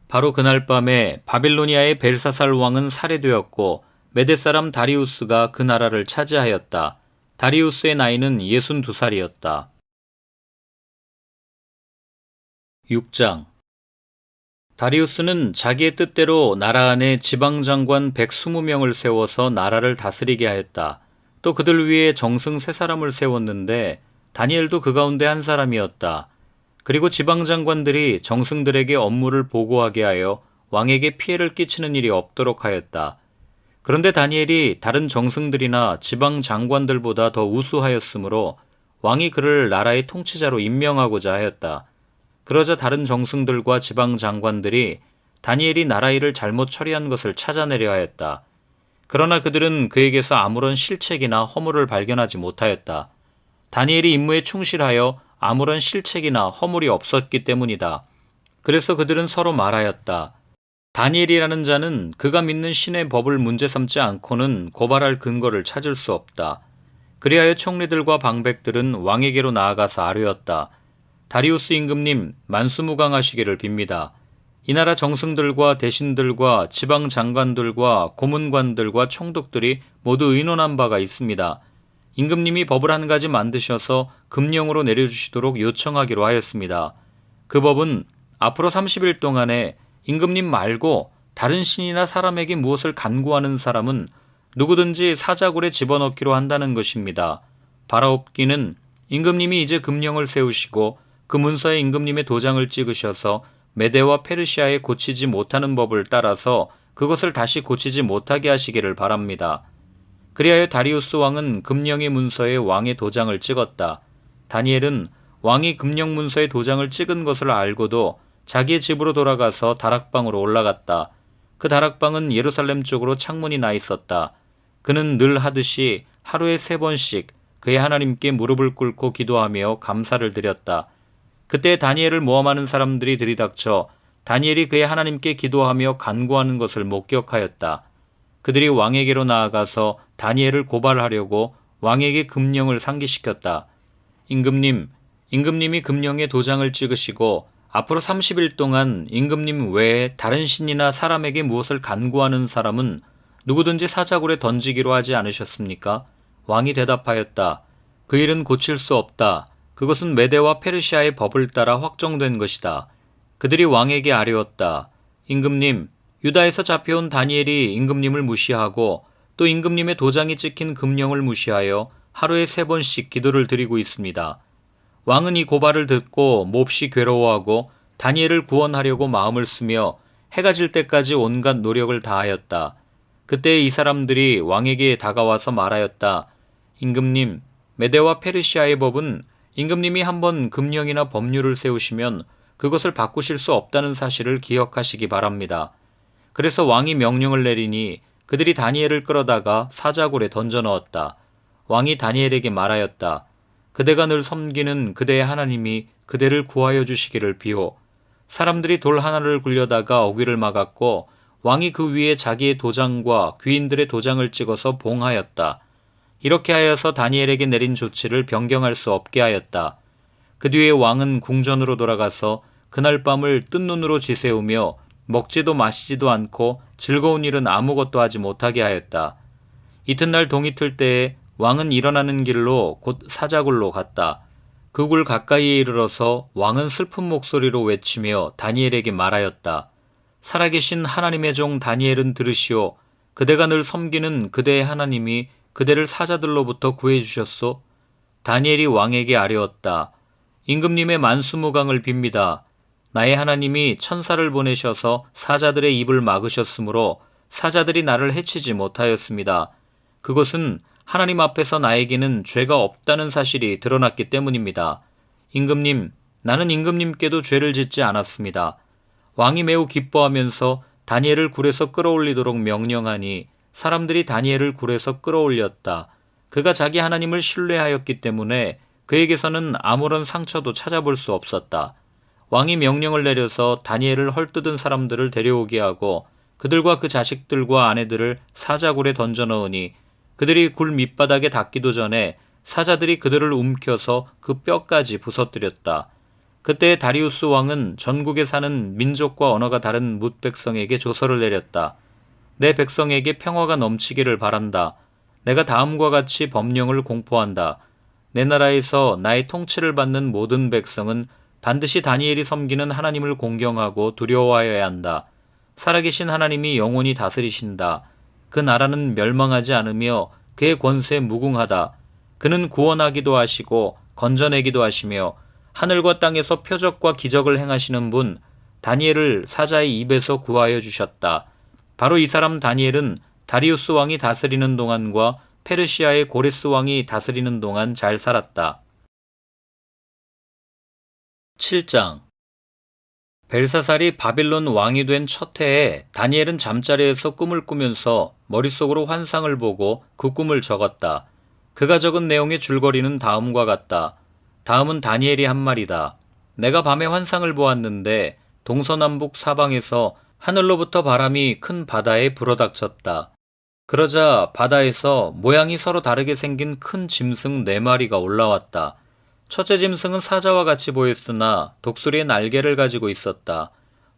바로 그날 밤에 바빌로니아의 벨사살 왕은 살해되었고 메대 사람 다리우스가 그 나라를 차지하였다. 다리우스의 나이는 62살이었다. 6장. 다리우스는 자기의 뜻대로 나라 안에 지방장관 120명을 세워서 나라를 다스리게 하였다. 또 그들 위에 정승 3사람을 세웠는데 다니엘도 그 가운데 한 사람이었다. 그리고 지방장관들이 정승들에게 업무를 보고하게 하여 왕에게 피해를 끼치는 일이 없도록 하였다. 그런데 다니엘이 다른 정승들이나 지방장관들보다 더 우수하였으므로 왕이 그를 나라의 통치자로 임명하고자 하였다. 그러자 다른 정승들과 지방장관들이 다니엘이 나라 일을 잘못 처리한 것을 찾아내려 하였다. 그러나 그들은 그에게서 아무런 실책이나 허물을 발견하지 못하였다. 다니엘이 임무에 충실하여 아무런 실책이나 허물이 없었기 때문이다. 그래서 그들은 서로 말하였다. 다니엘이라는 자는 그가 믿는 신의 법을 문제 삼지 않고는 고발할 근거를 찾을 수 없다. 그리하여 총리들과 방백들은 왕에게로 나아가서 아뢰었다. 다리우스 임금님, 만수무강하시기를 빕니다. 이 나라 정승들과 대신들과 지방장관들과 고문관들과 총독들이 모두 의논한 바가 있습니다. 임금님이 법을 한 가지 만드셔서 금령으로 내려주시도록 요청하기로 하였습니다. 그 법은 앞으로 30일 동안에 임금님 말고 다른 신이나 사람에게 무엇을 간구하는 사람은 누구든지 사자굴에 집어넣기로 한다는 것입니다. 바라옵기는 임금님이 이제 금령을 세우시고 그 문서에 임금님의 도장을 찍으셔서 메대와 페르시아에 고치지 못하는 법을 따라서 그것을 다시 고치지 못하게 하시기를 바랍니다. 그리하여 다리우스 왕은 금령의 문서에 왕의 도장을 찍었다. 다니엘은 왕이 금령 문서에 도장을 찍은 것을 알고도 자기의 집으로 돌아가서 다락방으로 올라갔다. 그 다락방은 예루살렘 쪽으로 창문이 나 있었다. 그는 늘 하듯이 하루에 3번씩 그의 하나님께 무릎을 꿇고 기도하며 감사를 드렸다. 그때 다니엘을 모함하는 사람들이 들이닥쳐 다니엘이 그의 하나님께 기도하며 간구하는 것을 목격하였다. 그들이 왕에게로 나아가서 다니엘을 고발하려고 왕에게 금령을 상기시켰다. 임금님이 금령에 도장을 찍으시고 앞으로 30일 동안 임금님 외에 다른 신이나 사람에게 무엇을 간구하는 사람은 누구든지 사자굴에 던지기로 하지 않으셨습니까? 왕이 대답하였다. 그 일은 고칠 수 없다. 그것은 메대와 페르시아의 법을 따라 확정된 것이다. 그들이 왕에게 아뢰었다. 임금님, 유다에서 잡혀온 다니엘이 임금님을 무시하고 또 임금님의 도장이 찍힌 금령을 무시하여 하루에 3번씩 기도를 드리고 있습니다. 왕은 이 고발을 듣고 몹시 괴로워하고 다니엘을 구원하려고 마음을 쓰며 해가 질 때까지 온갖 노력을 다하였다. 그때 이 사람들이 왕에게 다가와서 말하였다. 임금님, 메대와 페르시아의 법은 임금님이 한번 금령이나 법률을 세우시면 그것을 바꾸실 수 없다는 사실을 기억하시기 바랍니다. 그래서 왕이 명령을 내리니 그들이 다니엘을 끌어다가 사자굴에 던져 넣었다. 왕이 다니엘에게 말하였다. 그대가 늘 섬기는 그대의 하나님이 그대를 구하여 주시기를 비오. 사람들이 돌 하나를 굴려다가 어귀를 막았고 왕이 그 위에 자기의 도장과 귀인들의 도장을 찍어서 봉하였다. 이렇게 하여서 다니엘에게 내린 조치를 변경할 수 없게 하였다. 그 뒤에 왕은 궁전으로 돌아가서 그날 밤을 뜬 눈으로 지새우며 먹지도 마시지도 않고 즐거운 일은 아무것도 하지 못하게 하였다. 이튿날 동이 틀 때에 왕은 일어나는 길로 곧 사자굴로 갔다. 그 굴 가까이에 이르러서 왕은 슬픈 목소리로 외치며 다니엘에게 말하였다. 살아계신 하나님의 종 다니엘은 들으시오. 그대가 늘 섬기는 그대의 하나님이 그대를 사자들로부터 구해주셨소. 다니엘이 왕에게 아뢰었다. 임금님의 만수무강을 빕니다. 나의 하나님이 천사를 보내셔서 사자들의 입을 막으셨으므로 사자들이 나를 해치지 못하였습니다. 그것은 하나님 앞에서 나에게는 죄가 없다는 사실이 드러났기 때문입니다. 임금님, 나는 임금님께도 죄를 짓지 않았습니다. 왕이 매우 기뻐하면서 다니엘을 굴에서 끌어올리도록 명령하니 사람들이 다니엘을 굴에서 끌어올렸다. 그가 자기 하나님을 신뢰하였기 때문에 그에게서는 아무런 상처도 찾아볼 수 없었다. 왕이 명령을 내려서 다니엘을 헐뜯은 사람들을 데려오게 하고 그들과 그 자식들과 아내들을 사자굴에 던져 넣으니 그들이 굴 밑바닥에 닿기도 전에 사자들이 그들을 움켜서 그 뼈까지 부서뜨렸다. 그때 다리우스 왕은 전국에 사는 민족과 언어가 다른 뭇 백성에게 조서를 내렸다. 내 백성에게 평화가 넘치기를 바란다. 내가 다음과 같이 법령을 공포한다. 내 나라에서 나의 통치를 받는 모든 백성은 반드시 다니엘이 섬기는 하나님을 공경하고 두려워하여야 한다. 살아계신 하나님이 영원히 다스리신다. 그 나라는 멸망하지 않으며 그의 권세 무궁하다. 그는 구원하기도 하시고 건져내기도 하시며 하늘과 땅에서 표적과 기적을 행하시는 분 다니엘을 사자의 입에서 구하여 주셨다. 바로 이 사람 다니엘은 다리우스 왕이 다스리는 동안과 페르시아의 고레스 왕이 다스리는 동안 잘 살았다. 7장 벨사살이 바빌론 왕이 된 첫 해에 다니엘은 잠자리에서 꿈을 꾸면서 머릿속으로 환상을 보고 그 꿈을 적었다. 그가 적은 내용의 줄거리는 다음과 같다. 다음은 다니엘이 한 말이다. 내가 밤에 환상을 보았는데 동서남북 사방에서 하늘로부터 바람이 큰 바다에 불어닥쳤다. 그러자 바다에서 모양이 서로 다르게 생긴 큰 짐승 4마리가 올라왔다. 첫째 짐승은 사자와 같이 보였으나 독수리의 날개를 가지고 있었다.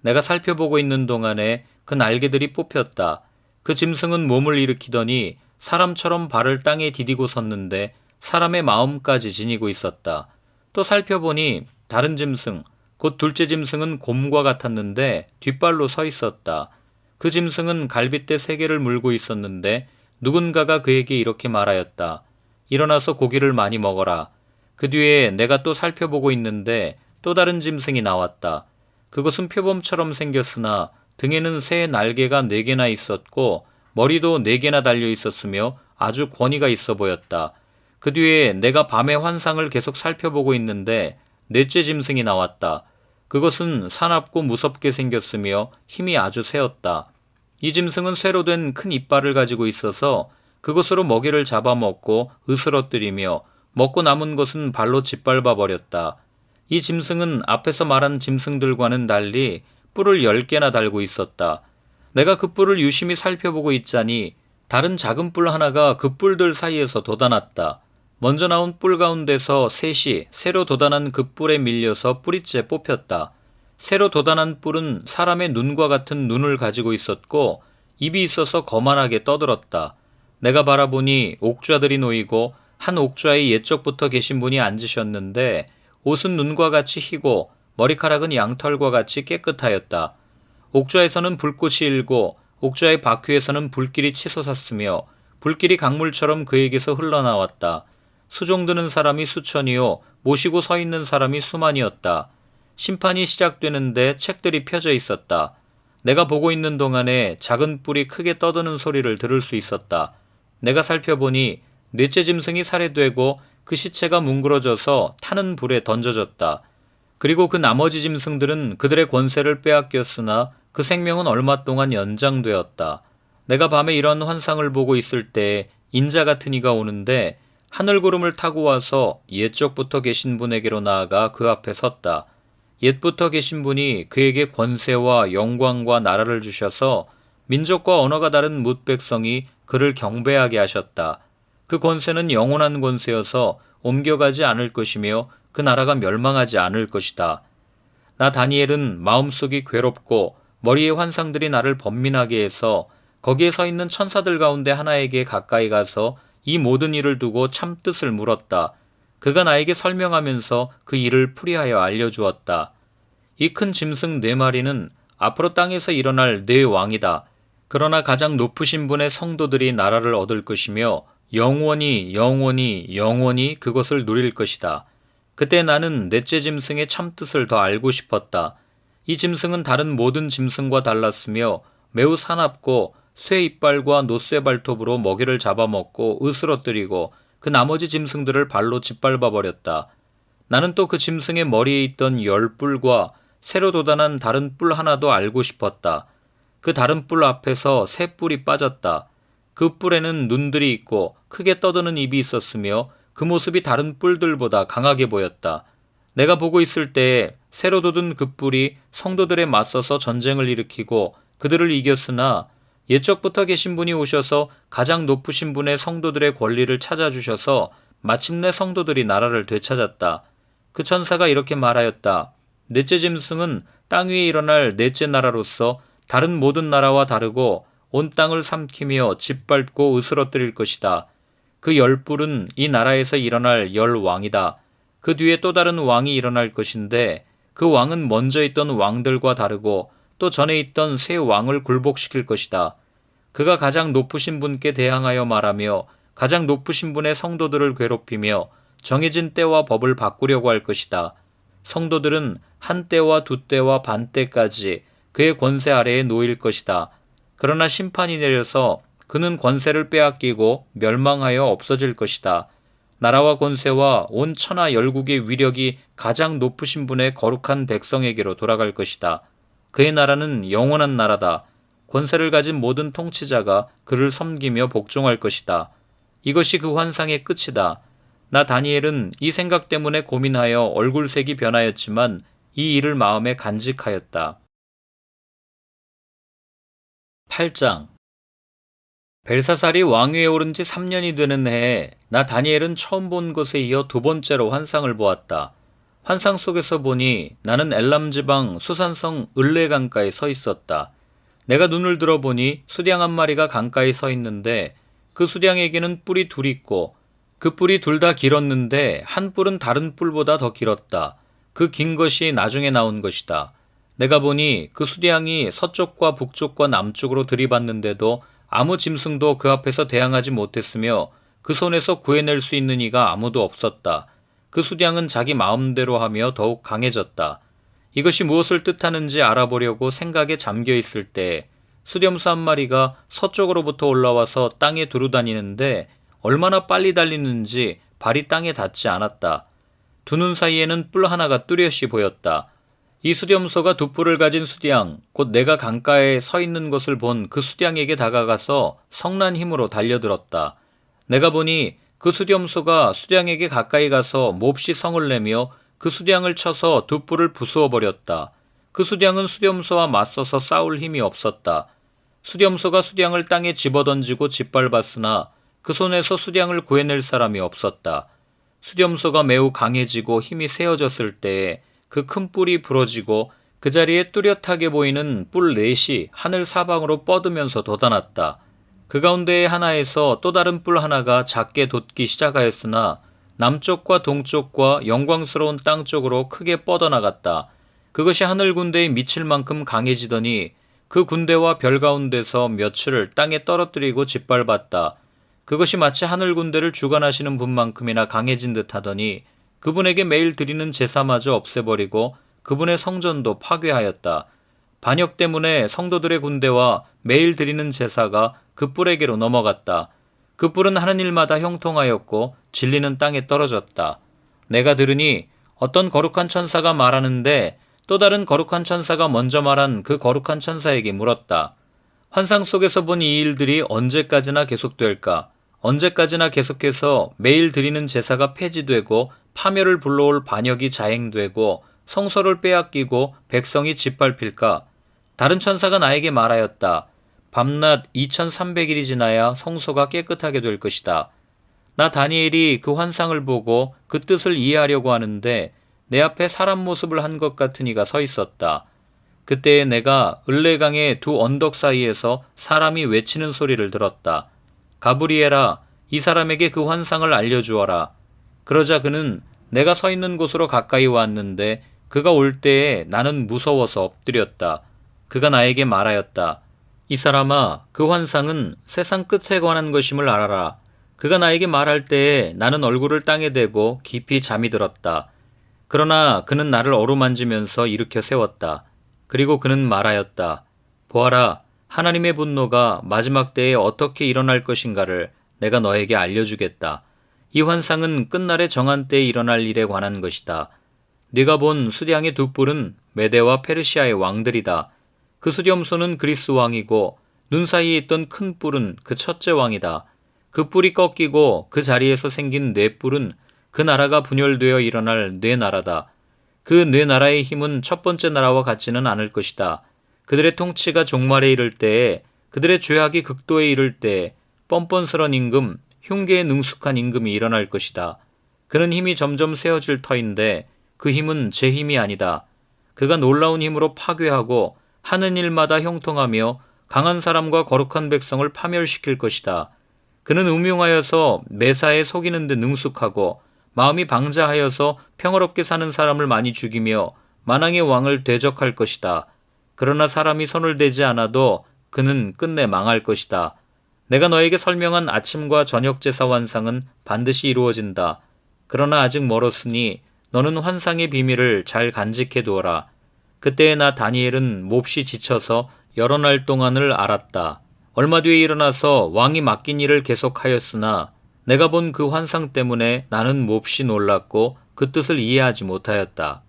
내가 살펴보고 있는 동안에 그 날개들이 뽑혔다. 그 짐승은 몸을 일으키더니 사람처럼 발을 땅에 디디고 섰는데 사람의 마음까지 지니고 있었다. 또 살펴보니 다른 짐승, 곧 둘째 짐승은 곰과 같았는데 뒷발로 서 있었다. 그 짐승은 갈빗대 3개를 물고 있었는데 누군가가 그에게 이렇게 말하였다. 일어나서 고기를 많이 먹어라. 그 뒤에 내가 또 살펴보고 있는데 또 다른 짐승이 나왔다. 그것은 표범처럼 생겼으나 등에는 새 날개가 4개나 있었고 머리도 4개나 달려 있었으며 아주 권위가 있어 보였다. 그 뒤에 내가 밤의 환상을 계속 살펴보고 있는데 넷째 짐승이 나왔다. 그것은 사납고 무섭게 생겼으며 힘이 아주 세었다. 이 짐승은 쇠로 된 큰 이빨을 가지고 있어서 그것으로 먹이를 잡아먹고 으스러뜨리며 먹고 남은 것은 발로 짓밟아 버렸다. 이 짐승은 앞에서 말한 짐승들과는 달리 뿔을 10개나 달고 있었다. 내가 그 뿔을 유심히 살펴보고 있자니 다른 작은 뿔 하나가 그 뿔들 사이에서 돋아났다. 먼저 나온 뿔 가운데서 셋이 새로 돋아난 그 뿔에 밀려서 뿌리째 뽑혔다. 새로 돋아난 뿔은 사람의 눈과 같은 눈을 가지고 있었고 입이 있어서 거만하게 떠들었다. 내가 바라보니 옥좌들이 놓이고 한 옥좌에 옛적부터 계신 분이 앉으셨는데 옷은 눈과 같이 희고 머리카락은 양털과 같이 깨끗하였다. 옥좌에서는 불꽃이 일고 옥좌의 바퀴에서는 불길이 치솟았으며 불길이 강물처럼 그에게서 흘러나왔다. 수종드는 사람이 수천이요 모시고 서 있는 사람이 수만이었다. 심판이 시작되는데 책들이 펴져 있었다. 내가 보고 있는 동안에 작은 뿔이 크게 떠드는 소리를 들을 수 있었다. 내가 살펴보니 넷째 짐승이 살해되고 그 시체가 뭉그러져서 타는 불에 던져졌다. 그리고 그 나머지 짐승들은 그들의 권세를 빼앗겼으나 그 생명은 얼마 동안 연장되었다. 내가 밤에 이런 환상을 보고 있을 때 인자 같은 이가 오는데 하늘구름을 타고 와서 옛적부터 계신 분에게로 나아가 그 앞에 섰다. 옛부터 계신 분이 그에게 권세와 영광과 나라를 주셔서 민족과 언어가 다른 뭇 백성이 그를 경배하게 하셨다. 그 권세는 영원한 권세여서 옮겨가지 않을 것이며 그 나라가 멸망하지 않을 것이다. 나 다니엘은 마음속이 괴롭고 머리의 환상들이 나를 번민하게 해서 거기에 서 있는 천사들 가운데 하나에게 가까이 가서 이 모든 일을 두고 참뜻을 물었다. 그가 나에게 설명하면서 그 일을 풀이하여 알려주었다. 이 큰 짐승 4마리는 앞으로 땅에서 일어날 4왕이다. 그러나 가장 높으신 분의 성도들이 나라를 얻을 것이며 영원히 그것을 누릴 것이다. 그때 나는 넷째 짐승의 참뜻을 더 알고 싶었다. 이 짐승은 다른 모든 짐승과 달랐으며 매우 사납고 쇠 이빨과 노쇠 발톱으로 먹이를 잡아먹고 으스러뜨리고 그 나머지 짐승들을 발로 짓밟아 버렸다. 나는 또 그 짐승의 머리에 있던 10뿔과 새로 돋아난 다른 뿔 하나도 알고 싶었다. 그 다른 뿔 앞에서 새 뿔이 빠졌다. 그 뿔에는 눈들이 있고 크게 떠드는 입이 있었으며 그 모습이 다른 뿔들보다 강하게 보였다. 내가 보고 있을 때에 새로 돋은 그 뿔이 성도들에 맞서서 전쟁을 일으키고 그들을 이겼으나 옛적부터 계신 분이 오셔서 가장 높으신 분의 성도들의 권리를 찾아주셔서 마침내 성도들이 나라를 되찾았다. 그 천사가 이렇게 말하였다. 넷째 짐승은 땅 위에 일어날 넷째 나라로서 다른 모든 나라와 다르고 온 땅을 삼키며 짓밟고 으스러뜨릴 것이다. 그 10뿔은 이 나라에서 일어날 10왕이다. 그 뒤에 또 다른 왕이 일어날 것인데 그 왕은 먼저 있던 왕들과 다르고 또 전에 있던 새 왕을 굴복시킬 것이다. 그가 가장 높으신 분께 대항하여 말하며 가장 높으신 분의 성도들을 괴롭히며 정해진 때와 법을 바꾸려고 할 것이다. 성도들은 한 때와 두 때와 반 때까지 그의 권세 아래에 놓일 것이다. 그러나 심판이 내려서 그는 권세를 빼앗기고 멸망하여 없어질 것이다. 나라와 권세와 온 천하 열국의 위력이 가장 높으신 분의 거룩한 백성에게로 돌아갈 것이다. 그의 나라는 영원한 나라다. 권세를 가진 모든 통치자가 그를 섬기며 복종할 것이다. 이것이 그 환상의 끝이다. 나 다니엘은 이 생각 때문에 고민하여 얼굴색이 변하였지만 이 일을 마음에 간직하였다. 8장 벨사살이 왕위에 오른 지 3년이 되는 해에 나 다니엘은 처음 본 것에 이어 2번째로 환상을 보았다. 환상 속에서 보니 나는 엘람 지방 수산성 을레 강가에 서 있었다. 내가 눈을 들어보니 수량 한 마리가 강가에 서 있는데 그 수량에게는 뿔이 둘 있고 그 뿔이 둘 다 길었는데 한 뿔은 다른 뿔보다 더 길었다. 그 긴 것이 나중에 나온 것이다. 내가 보니 그 수량이 서쪽과 북쪽과 남쪽으로 들이받는데도 아무 짐승도 그 앞에서 대항하지 못했으며 그 손에서 구해낼 수 있는 이가 아무도 없었다. 그 수량은 자기 마음대로 하며 더욱 강해졌다. 이것이 무엇을 뜻하는지 알아보려고 생각에 잠겨 있을 때 수렴수 한 마리가 서쪽으로부터 올라와서 땅에 두루다니는데 얼마나 빨리 달리는지 발이 땅에 닿지 않았다. 두 눈 사이에는 뿔 하나가 뚜렷이 보였다. 이 수렴소가 두 뿔을 가진 수량, 곧 내가 강가에 서 있는 것을 본 그 수량에게 다가가서 성난 힘으로 달려들었다. 내가 보니 그 수렴소가 수량에게 가까이 가서 몹시 성을 내며 그 수량을 쳐서 두 뿔을 부수어 버렸다. 그 수량은 수렴소와 맞서서 싸울 힘이 없었다. 수렴소가 수량을 땅에 집어던지고 짓밟았으나 그 손에서 수량을 구해낼 사람이 없었다. 수렴소가 매우 강해지고 힘이 세어졌을 때에 그 큰 뿔이 부러지고 그 자리에 뚜렷하게 보이는 뿔 넷이 하늘 사방으로 뻗으면서 돋아났다. 그 가운데의 하나에서 또 다른 뿔 하나가 작게 돋기 시작하였으나 남쪽과 동쪽과 영광스러운 땅 쪽으로 크게 뻗어나갔다. 그것이 하늘 군대에 미칠 만큼 강해지더니 그 군대와 별 가운데서 몇을 땅에 떨어뜨리고 짓밟았다. 그것이 마치 하늘 군대를 주관하시는 분만큼이나 강해진 듯하더니 그분에게 매일 드리는 제사마저 없애버리고 그분의 성전도 파괴하였다. 반역 때문에 성도들의 군대와 매일 드리는 제사가 그 뿔에게로 넘어갔다. 그 뿔은 하는 일마다 형통하였고 진리는 땅에 떨어졌다. 내가 들으니 어떤 거룩한 천사가 말하는데 또 다른 거룩한 천사가 먼저 말한 그 거룩한 천사에게 물었다. 환상 속에서 본 이 일들이 언제까지나 계속될까? 언제까지나 계속해서 매일 드리는 제사가 폐지되고 파멸을 불러올 반역이 자행되고 성소를 빼앗기고 백성이 짓밟힐까? 다른 천사가 나에게 말하였다. 밤낮 2300일이 지나야 성소가 깨끗하게 될 것이다. 나 다니엘이 그 환상을 보고 그 뜻을 이해하려고 하는데 내 앞에 사람 모습을 한 것 같은 이가 서 있었다. 그때 내가 을레강의 두 언덕 사이에서 사람이 외치는 소리를 들었다. 가브리엘아, 이 사람에게 그 환상을 알려주어라. 그러자 그는 내가 서 있는 곳으로 가까이 왔는데 그가 올 때에 나는 무서워서 엎드렸다. 그가 나에게 말하였다. 이 사람아, 그 환상은 세상 끝에 관한 것임을 알아라. 그가 나에게 말할 때에 나는 얼굴을 땅에 대고 깊이 잠이 들었다. 그러나 그는 나를 어루만지면서 일으켜 세웠다. 그리고 그는 말하였다. 보아라, 하나님의 분노가 마지막 때에 어떻게 일어날 것인가를 내가 너에게 알려주겠다. 이 환상은 끝날의 정한 때에 일어날 일에 관한 것이다. 네가 본 수량의 두 뿔은 메대와 페르시아의 왕들이다. 그 수렴소는 그리스 왕이고 눈 사이에 있던 큰 뿔은 그 첫째 왕이다. 그 뿔이 꺾이고 그 자리에서 생긴 네 뿔은 그 나라가 분열되어 일어날 네 나라다. 그 네 나라의 힘은 첫 번째 나라와 같지는 않을 것이다. 그들의 통치가 종말에 이를 때에, 그들의 죄악이 극도에 이를 때에 뻔뻔스런 임금, 흉계에 능숙한 임금이 일어날 것이다. 그는 힘이 점점 세어질 터인데 그 힘은 제 힘이 아니다. 그가 놀라운 힘으로 파괴하고 하는 일마다 형통하며 강한 사람과 거룩한 백성을 파멸시킬 것이다. 그는 음흉하여서 매사에 속이는 데 능숙하고 마음이 방자하여서 평화롭게 사는 사람을 많이 죽이며 만왕의 왕을 대적할 것이다. 그러나 사람이 손을 대지 않아도 그는 끝내 망할 것이다. 내가 너에게 설명한 아침과 저녁 제사 환상은 반드시 이루어진다. 그러나 아직 멀었으니 너는 환상의 비밀을 잘 간직해 두어라. 그때에 나 다니엘은 몹시 지쳐서 여러 날 동안을 앓았다. 얼마 뒤에 일어나서 왕이 맡긴 일을 계속하였으나 내가 본 그 환상 때문에 나는 몹시 놀랐고 그 뜻을 이해하지 못하였다.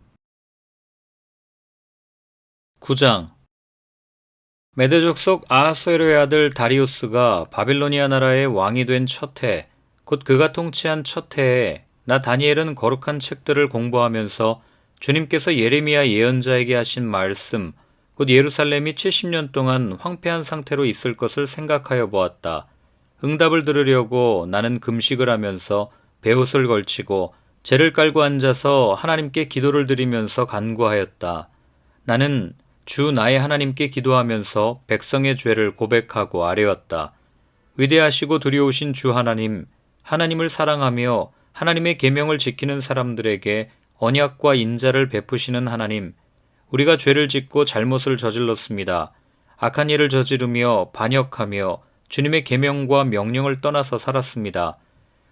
9장 메대족 속 아하수에로의 아들 다리우스가 바빌로니아 나라의 왕이 된 첫 해, 곧 그가 통치한 첫 해에 나 다니엘은 거룩한 책들을 공부하면서 주님께서 예레미야 예언자에게 하신 말씀, 곧 예루살렘이 70년 동안 황폐한 상태로 있을 것을 생각하여 보았다. 응답을 들으려고 나는 금식을 하면서 베옷을 걸치고 재를 깔고 앉아서 하나님께 기도를 드리면서 간구하였다. 나는 주 나의 하나님께 기도하면서 백성의 죄를 고백하고 아뢰었다. 위대하시고 두려우신 주 하나님, 하나님을 사랑하며 하나님의 계명을 지키는 사람들에게 언약과 인자를 베푸시는 하나님, 우리가 죄를 짓고 잘못을 저질렀습니다. 악한 일을 저지르며 반역하며 주님의 계명과 명령을 떠나서 살았습니다.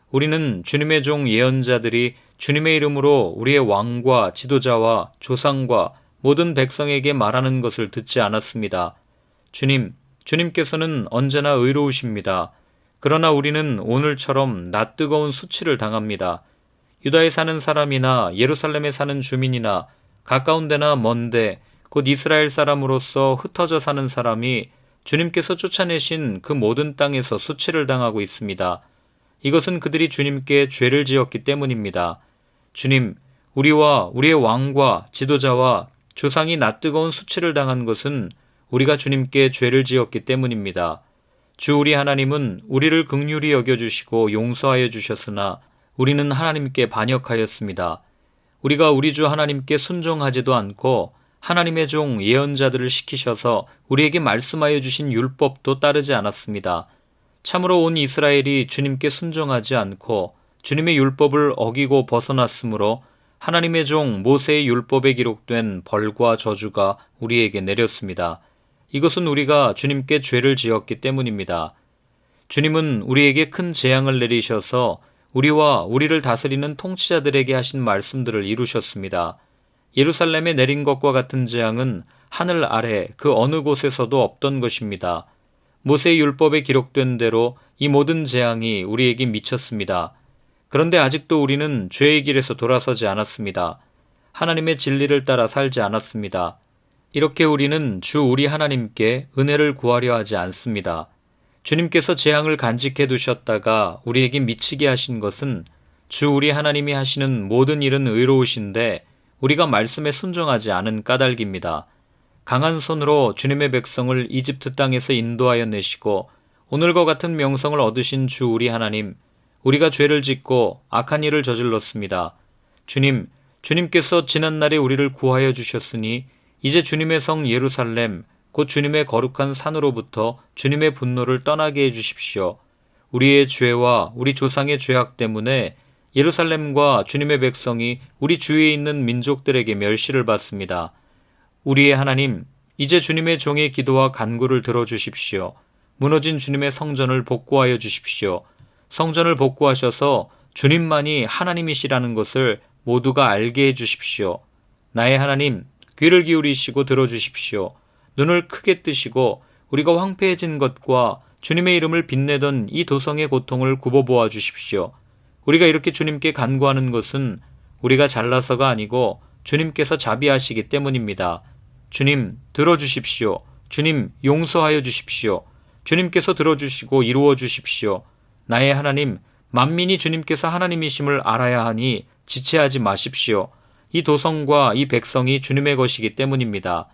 우리는 주님의 종 예언자들이 주님의 이름으로 우리의 왕과 지도자와 조상과 모든 백성에게 말하는 것을 듣지 않았습니다. 주님께서는 언제나 의로우십니다. 그러나 우리는 오늘처럼 낯뜨거운 수치를 당합니다. 유다에 사는 사람이나 예루살렘에 사는 주민이나 가까운 데나 먼데 곧 이스라엘 사람으로서 흩어져 사는 사람이 주님께서 쫓아내신 그 모든 땅에서 수치를 당하고 있습니다. 이것은 그들이 주님께 죄를 지었기 때문입니다. 주님, 우리와 우리의 왕과 지도자와 조상이 낯뜨거운 수치를 당한 것은 우리가 주님께 죄를 지었기 때문입니다. 주 우리 하나님은 우리를 긍휼히 여겨주시고 용서하여 주셨으나 우리는 하나님께 반역하였습니다. 우리가 우리 주 하나님께 순종하지도 않고 하나님의 종 예언자들을 시키셔서 우리에게 말씀하여 주신 율법도 따르지 않았습니다. 참으로 온 이스라엘이 주님께 순종하지 않고 주님의 율법을 어기고 벗어났으므로 하나님의 종 모세의 율법에 기록된 벌과 저주가 우리에게 내렸습니다. 이것은 우리가 주님께 죄를 지었기 때문입니다. 주님은 우리에게 큰 재앙을 내리셔서 우리와 우리를 다스리는 통치자들에게 하신 말씀들을 이루셨습니다. 예루살렘에 내린 것과 같은 재앙은 하늘 아래 그 어느 곳에서도 없던 것입니다. 모세의 율법에 기록된 대로 이 모든 재앙이 우리에게 미쳤습니다. 그런데 아직도 우리는 죄의 길에서 돌아서지 않았습니다. 하나님의 진리를 따라 살지 않았습니다. 이렇게 우리는 주 우리 하나님께 은혜를 구하려 하지 않습니다. 주님께서 재앙을 간직해 두셨다가 우리에게 미치게 하신 것은 주 우리 하나님이 하시는 모든 일은 의로우신데 우리가 말씀에 순종하지 않은 까닭입니다. 강한 손으로 주님의 백성을 이집트 땅에서 인도하여 내시고 오늘과 같은 명성을 얻으신 주 우리 하나님, 우리가 죄를 짓고 악한 일을 저질렀습니다. 주님께서 지난날에 우리를 구하여 주셨으니 이제 주님의 성 예루살렘, 곧 주님의 거룩한 산으로부터 주님의 분노를 떠나게 해주십시오. 우리의 죄와 우리 조상의 죄악 때문에 예루살렘과 주님의 백성이 우리 주위에 있는 민족들에게 멸시를 받습니다. 우리의 하나님, 이제 주님의 종의 기도와 간구를 들어주십시오. 무너진 주님의 성전을 복구하여 주십시오. 성전을 복구하셔서 주님만이 하나님이시라는 것을 모두가 알게 해주십시오. 나의 하나님, 귀를 기울이시고 들어주십시오. 눈을 크게 뜨시고 우리가 황폐해진 것과 주님의 이름을 빛내던 이 도성의 고통을 굽어보아 주십시오. 우리가 이렇게 주님께 간구하는 것은 우리가 잘나서가 아니고 주님께서 자비하시기 때문입니다. 주님, 들어주십시오. 주님, 용서하여 주십시오. 주님께서 들어주시고 이루어 주십시오. 나의 하나님, 만민이 주님께서 하나님이심을 알아야 하니 지체하지 마십시오. 이 도성과 이 백성이 주님의 것이기 때문입니다.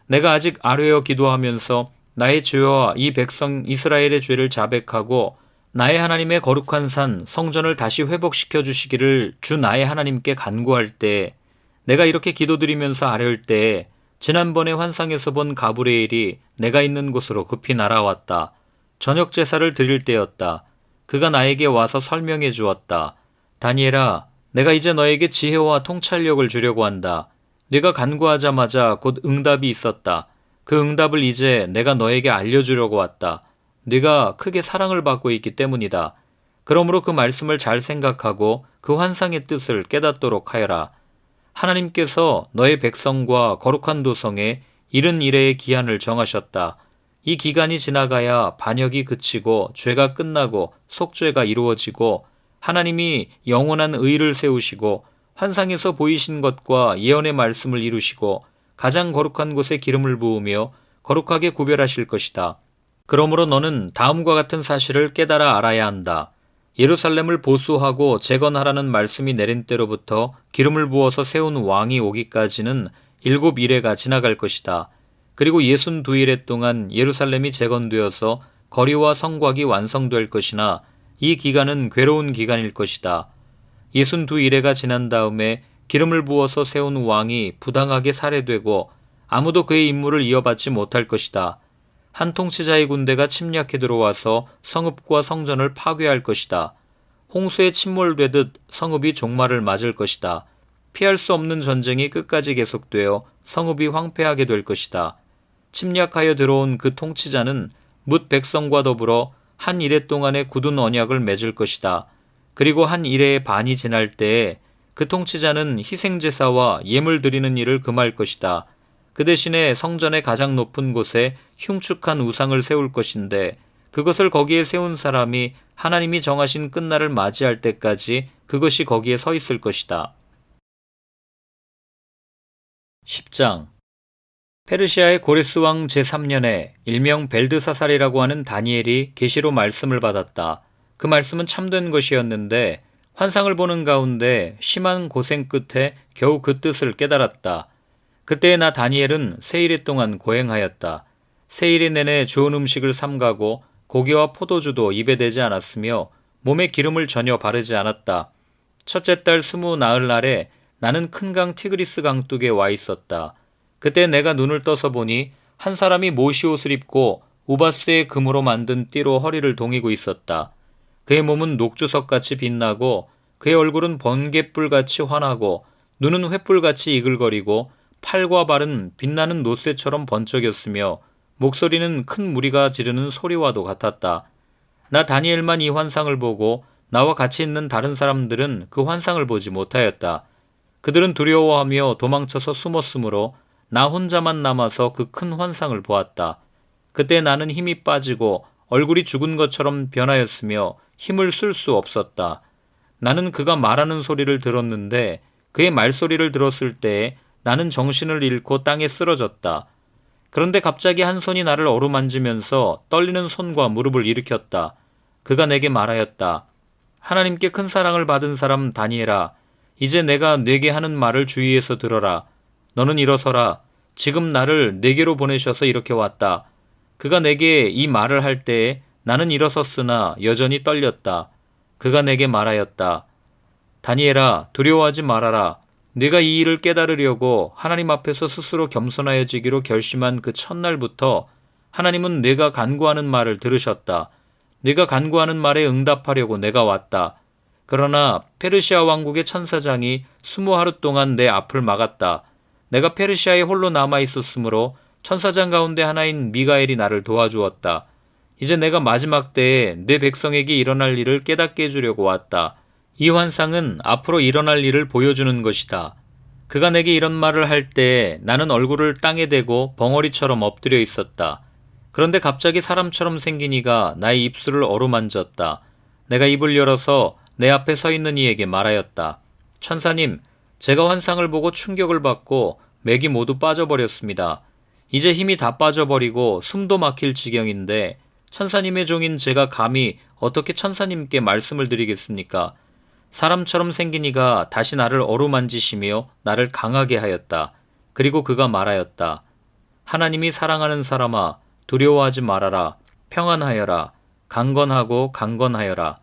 내가 아직 아뢰어 기도하면서 나의 죄와 이 백성 이스라엘의 죄를 자백하고 나의 하나님의 거룩한 산 성전을 다시 회복시켜 주시기를 주 나의 하나님께 간구할 때, 내가 이렇게 기도드리면서 아뢰을 때 지난번에 환상에서 본 가브리엘이 내가 있는 곳으로 급히 날아왔다. 저녁 제사를 드릴 때였다. 그가 나에게 와서 설명해 주었다. 다니엘아, 내가 이제 너에게 지혜와 통찰력을 주려고 한다. 네가 간구하자마자 곧 응답이 있었다. 그 응답을 이제 내가 너에게 알려주려고 왔다. 네가 크게 사랑을 받고 있기 때문이다. 그러므로 그 말씀을 잘 생각하고 그 환상의 뜻을 깨닫도록 하여라. 하나님께서 너의 백성과 거룩한 도성에 이른 이래의 기한을 정하셨다. 이 기간이 지나가야 반역이 그치고 죄가 끝나고 속죄가 이루어지고 하나님이 영원한 의를 세우시고 환상에서 보이신 것과 예언의 말씀을 이루시고 가장 거룩한 곳에 기름을 부으며 거룩하게 구별하실 것이다. 그러므로 너는 다음과 같은 사실을 깨달아 알아야 한다. 예루살렘을 보수하고 재건하라는 말씀이 내린 때로부터 기름을 부어서 세운 왕이 오기까지는 7일회가 지나갈 것이다. 그리고 62일회 동안 예루살렘이 재건되어서 거리와 성곽이 완성될 것이나 이 기간은 괴로운 기간일 것이다. 62일회가 지난 다음에 기름을 부어서 세운 왕이 부당하게 살해되고 아무도 그의 임무를 이어받지 못할 것이다. 한 통치자의 군대가 침략해 들어와서 성읍과 성전을 파괴할 것이다. 홍수에 침몰되듯 성읍이 종말을 맞을 것이다. 피할 수 없는 전쟁이 끝까지 계속되어 성읍이 황폐하게 될 것이다. 침략하여 들어온 그 통치자는 뭇 백성과 더불어 한 일해 동안의 굳은 언약을 맺을 것이다. 그리고 한 일해의 반이 지날 때에 그 통치자는 희생제사와 예물 드리는 일을 금할 것이다. 그 대신에 성전의 가장 높은 곳에 흉측한 우상을 세울 것인데 그것을 거기에 세운 사람이 하나님이 정하신 끝날을 맞이할 때까지 그것이 거기에 서 있을 것이다. 10장 페르시아의 고레스 왕 제3년에 일명 벨드사살이라고 하는 다니엘이 계시로 말씀을 받았다. 그 말씀은 참된 것이었는데 환상을 보는 가운데 심한 고생 끝에 겨우 그 뜻을 깨달았다. 그때 나 다니엘은 세일에 동안 고행하였다. 세일이 내내 좋은 음식을 삼가고 고기와 포도주도 입에 대지 않았으며 몸에 기름을 전혀 바르지 않았다. 첫째 달 20나흘날에 나는 큰 강 티그리스 강둑에 와 있었다. 그때 내가 눈을 떠서 보니 한 사람이 모시 옷을 입고 우바스의 금으로 만든 띠로 허리를 동이고 있었다. 그의 몸은 녹주석같이 빛나고 그의 얼굴은 번갯불같이 환하고 눈은 횃불같이 이글거리고 팔과 발은 빛나는 노쇠처럼 번쩍였으며 목소리는 큰 무리가 지르는 소리와도 같았다. 나 다니엘만 이 환상을 보고 나와 같이 있는 다른 사람들은 그 환상을 보지 못하였다. 그들은 두려워하며 도망쳐서 숨었으므로 나 혼자만 남아서 그 큰 환상을 보았다. 그때 나는 힘이 빠지고 얼굴이 죽은 것처럼 변하였으며 힘을 쓸 수 없었다. 나는 그가 말하는 소리를 들었는데 그의 말소리를 들었을 때에 나는 정신을 잃고 땅에 쓰러졌다. 그런데 갑자기 한 손이 나를 어루만지면서 떨리는 손과 무릎을 일으켰다. 그가 내게 말하였다. 하나님께 큰 사랑을 받은 사람 다니엘아, 이제 내가 네게 하는 말을 주의해서 들어라. 너는 일어서라. 지금 나를 네게로 보내셔서 이렇게 왔다. 그가 내게 이 말을 할 때에 나는 일어섰으나 여전히 떨렸다. 그가 내게 말하였다. 다니엘아, 두려워하지 말아라. 네가 이 일을 깨달으려고 하나님 앞에서 스스로 겸손하여지기로 결심한 그 첫날부터 하나님은 네가 간구하는 말을 들으셨다. 네가 간구하는 말에 응답하려고 내가 왔다. 그러나 페르시아 왕국의 천사장이 20하루 동안 내 앞을 막았다. 내가 페르시아에 홀로 남아 있었으므로 천사장 가운데 하나인 미가엘이 나를 도와주었다. 이제 내가 마지막 때에 내 백성에게 일어날 일을 깨닫게 해주려고 왔다. 이 환상은 앞으로 일어날 일을 보여주는 것이다. 그가 내게 이런 말을 할 때 나는 얼굴을 땅에 대고 벙어리처럼 엎드려 있었다. 그런데 갑자기 사람처럼 생긴 이가 나의 입술을 어루만졌다. 내가 입을 열어서 내 앞에 서 있는 이에게 말하였다. 천사님, 제가 환상을 보고 충격을 받고 맥이 모두 빠져버렸습니다. 이제 힘이 다 빠져버리고 숨도 막힐 지경인데 천사님의 종인 제가 감히 어떻게 천사님께 말씀을 드리겠습니까? 사람처럼 생긴 이가 다시 나를 어루만지시며 나를 강하게 하였다. 그리고 그가 말하였다. 하나님이 사랑하는 사람아, 두려워하지 말아라. 평안하여라. 강건하고 강건하여라.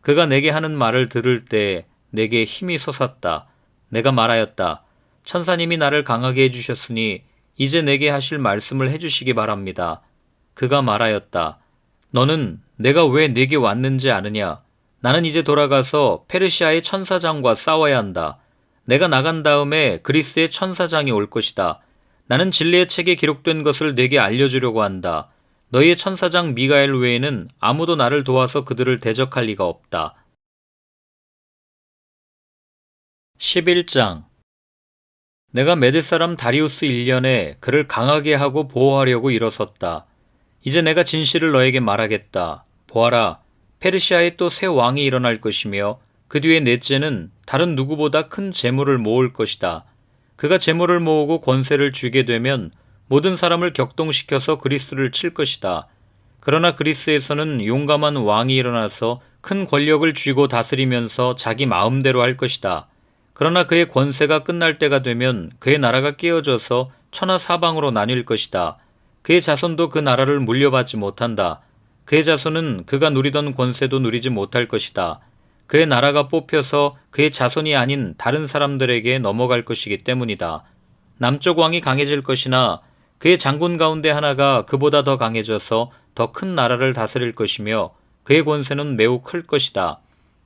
그가 내게 하는 말을 들을 때 내게 힘이 솟았다. 내가 말하였다. 천사님이 나를 강하게 해주셨으니 이제 내게 하실 말씀을 해주시기 바랍니다. 그가 말하였다. 너는 내가 왜 내게 왔는지 아느냐? 나는 이제 돌아가서 페르시아의 천사장과 싸워야 한다. 내가 나간 다음에 그리스의 천사장이 올 것이다. 나는 진리의 책에 기록된 것을 내게 알려주려고 한다. 너희의 천사장 미가엘 외에는 아무도 나를 도와서 그들을 대적할 리가 없다. 11장. 내가 메대 사람 다리우스 1년에 그를 강하게 하고 보호하려고 일어섰다. 이제 내가 진실을 너에게 말하겠다. 보아라, 페르시아에 또 새 왕이 일어날 것이며 그 뒤에 넷째는 다른 누구보다 큰 재물을 모을 것이다. 그가 재물을 모으고 권세를 쥐게 되면 모든 사람을 격동시켜서 그리스를 칠 것이다. 그러나 그리스에서는 용감한 왕이 일어나서 큰 권력을 쥐고 다스리면서 자기 마음대로 할 것이다. 그러나 그의 권세가 끝날 때가 되면 그의 나라가 깨어져서 천하 사방으로 나뉠 것이다. 그의 자손도 그 나라를 물려받지 못한다. 그의 자손은 그가 누리던 권세도 누리지 못할 것이다. 그의 나라가 뽑혀서 그의 자손이 아닌 다른 사람들에게 넘어갈 것이기 때문이다. 남쪽 왕이 강해질 것이나 그의 장군 가운데 하나가 그보다 더 강해져서 더 큰 나라를 다스릴 것이며 그의 권세는 매우 클 것이다.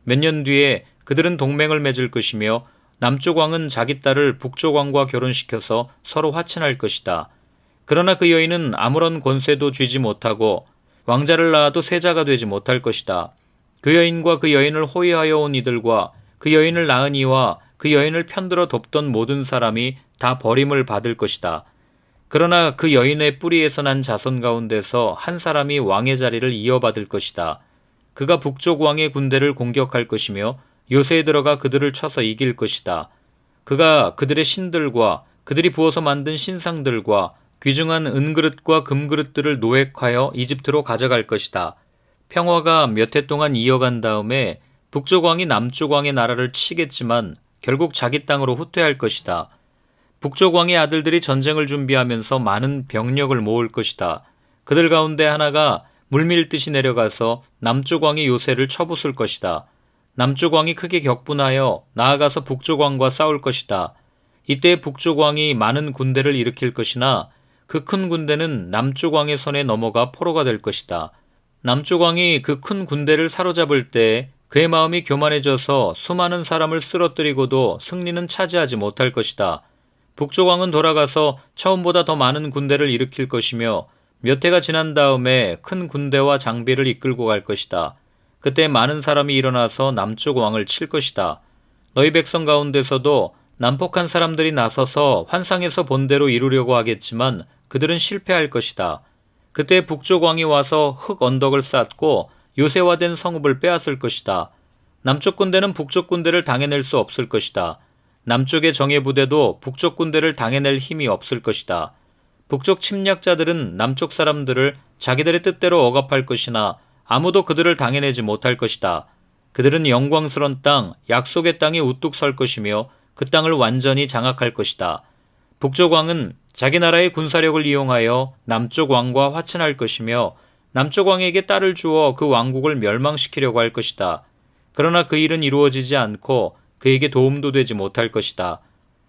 몇 년 뒤에 그들은 동맹을 맺을 것이며 남쪽 왕은 자기 딸을 북쪽 왕과 결혼시켜서 서로 화친할 것이다. 그러나 그 여인은 아무런 권세도 쥐지 못하고 왕자를 낳아도 세자가 되지 못할 것이다. 그 여인과 그 여인을 호위하여 온 이들과 그 여인을 낳은 이와 그 여인을 편들어 돕던 모든 사람이 다 버림을 받을 것이다. 그러나 그 여인의 뿌리에서 난 자손 가운데서 한 사람이 왕의 자리를 이어받을 것이다. 그가 북쪽 왕의 군대를 공격할 것이며 요새에 들어가 그들을 쳐서 이길 것이다. 그가 그들의 신들과 그들이 부어서 만든 신상들과 귀중한 은그릇과 금그릇들을 노획하여 이집트로 가져갈 것이다. 평화가 몇 해 동안 이어간 다음에 북쪽 왕이 남쪽 왕의 나라를 치겠지만 결국 자기 땅으로 후퇴할 것이다. 북쪽 왕의 아들들이 전쟁을 준비하면서 많은 병력을 모을 것이다. 그들 가운데 하나가 물밀듯이 내려가서 남쪽 왕의 요새를 쳐부술 것이다. 남쪽 왕이 크게 격분하여 나아가서 북쪽 왕과 싸울 것이다. 이때 북쪽 왕이 많은 군대를 일으킬 것이나 그 큰 군대는 남쪽 왕의 손에 넘어가 포로가 될 것이다. 남쪽 왕이 그 큰 군대를 사로잡을 때 그의 마음이 교만해져서 수많은 사람을 쓰러뜨리고도 승리는 차지하지 못할 것이다. 북쪽 왕은 돌아가서 처음보다 더 많은 군대를 일으킬 것이며 몇 해가 지난 다음에 큰 군대와 장비를 이끌고 갈 것이다. 그때 많은 사람이 일어나서 남쪽 왕을 칠 것이다. 너희 백성 가운데서도 난폭한 사람들이 나서서 환상에서 본 대로 이루려고 하겠지만 그들은 실패할 것이다. 그때 북쪽 왕이 와서 흙 언덕을 쌓고 요새화된 성읍을 빼앗을 것이다. 남쪽 군대는 북쪽 군대를 당해낼 수 없을 것이다. 남쪽의 정예부대도 북쪽 군대를 당해낼 힘이 없을 것이다. 북쪽 침략자들은 남쪽 사람들을 자기들의 뜻대로 억압할 것이나 아무도 그들을 당해내지 못할 것이다. 그들은 영광스런 땅, 약속의 땅에 우뚝 설 것이며 그 땅을 완전히 장악할 것이다. 북쪽 왕은 자기 나라의 군사력을 이용하여 남쪽 왕과 화친할 것이며 남쪽 왕에게 딸을 주어 그 왕국을 멸망시키려고 할 것이다. 그러나 그 일은 이루어지지 않고 그에게 도움도 되지 못할 것이다.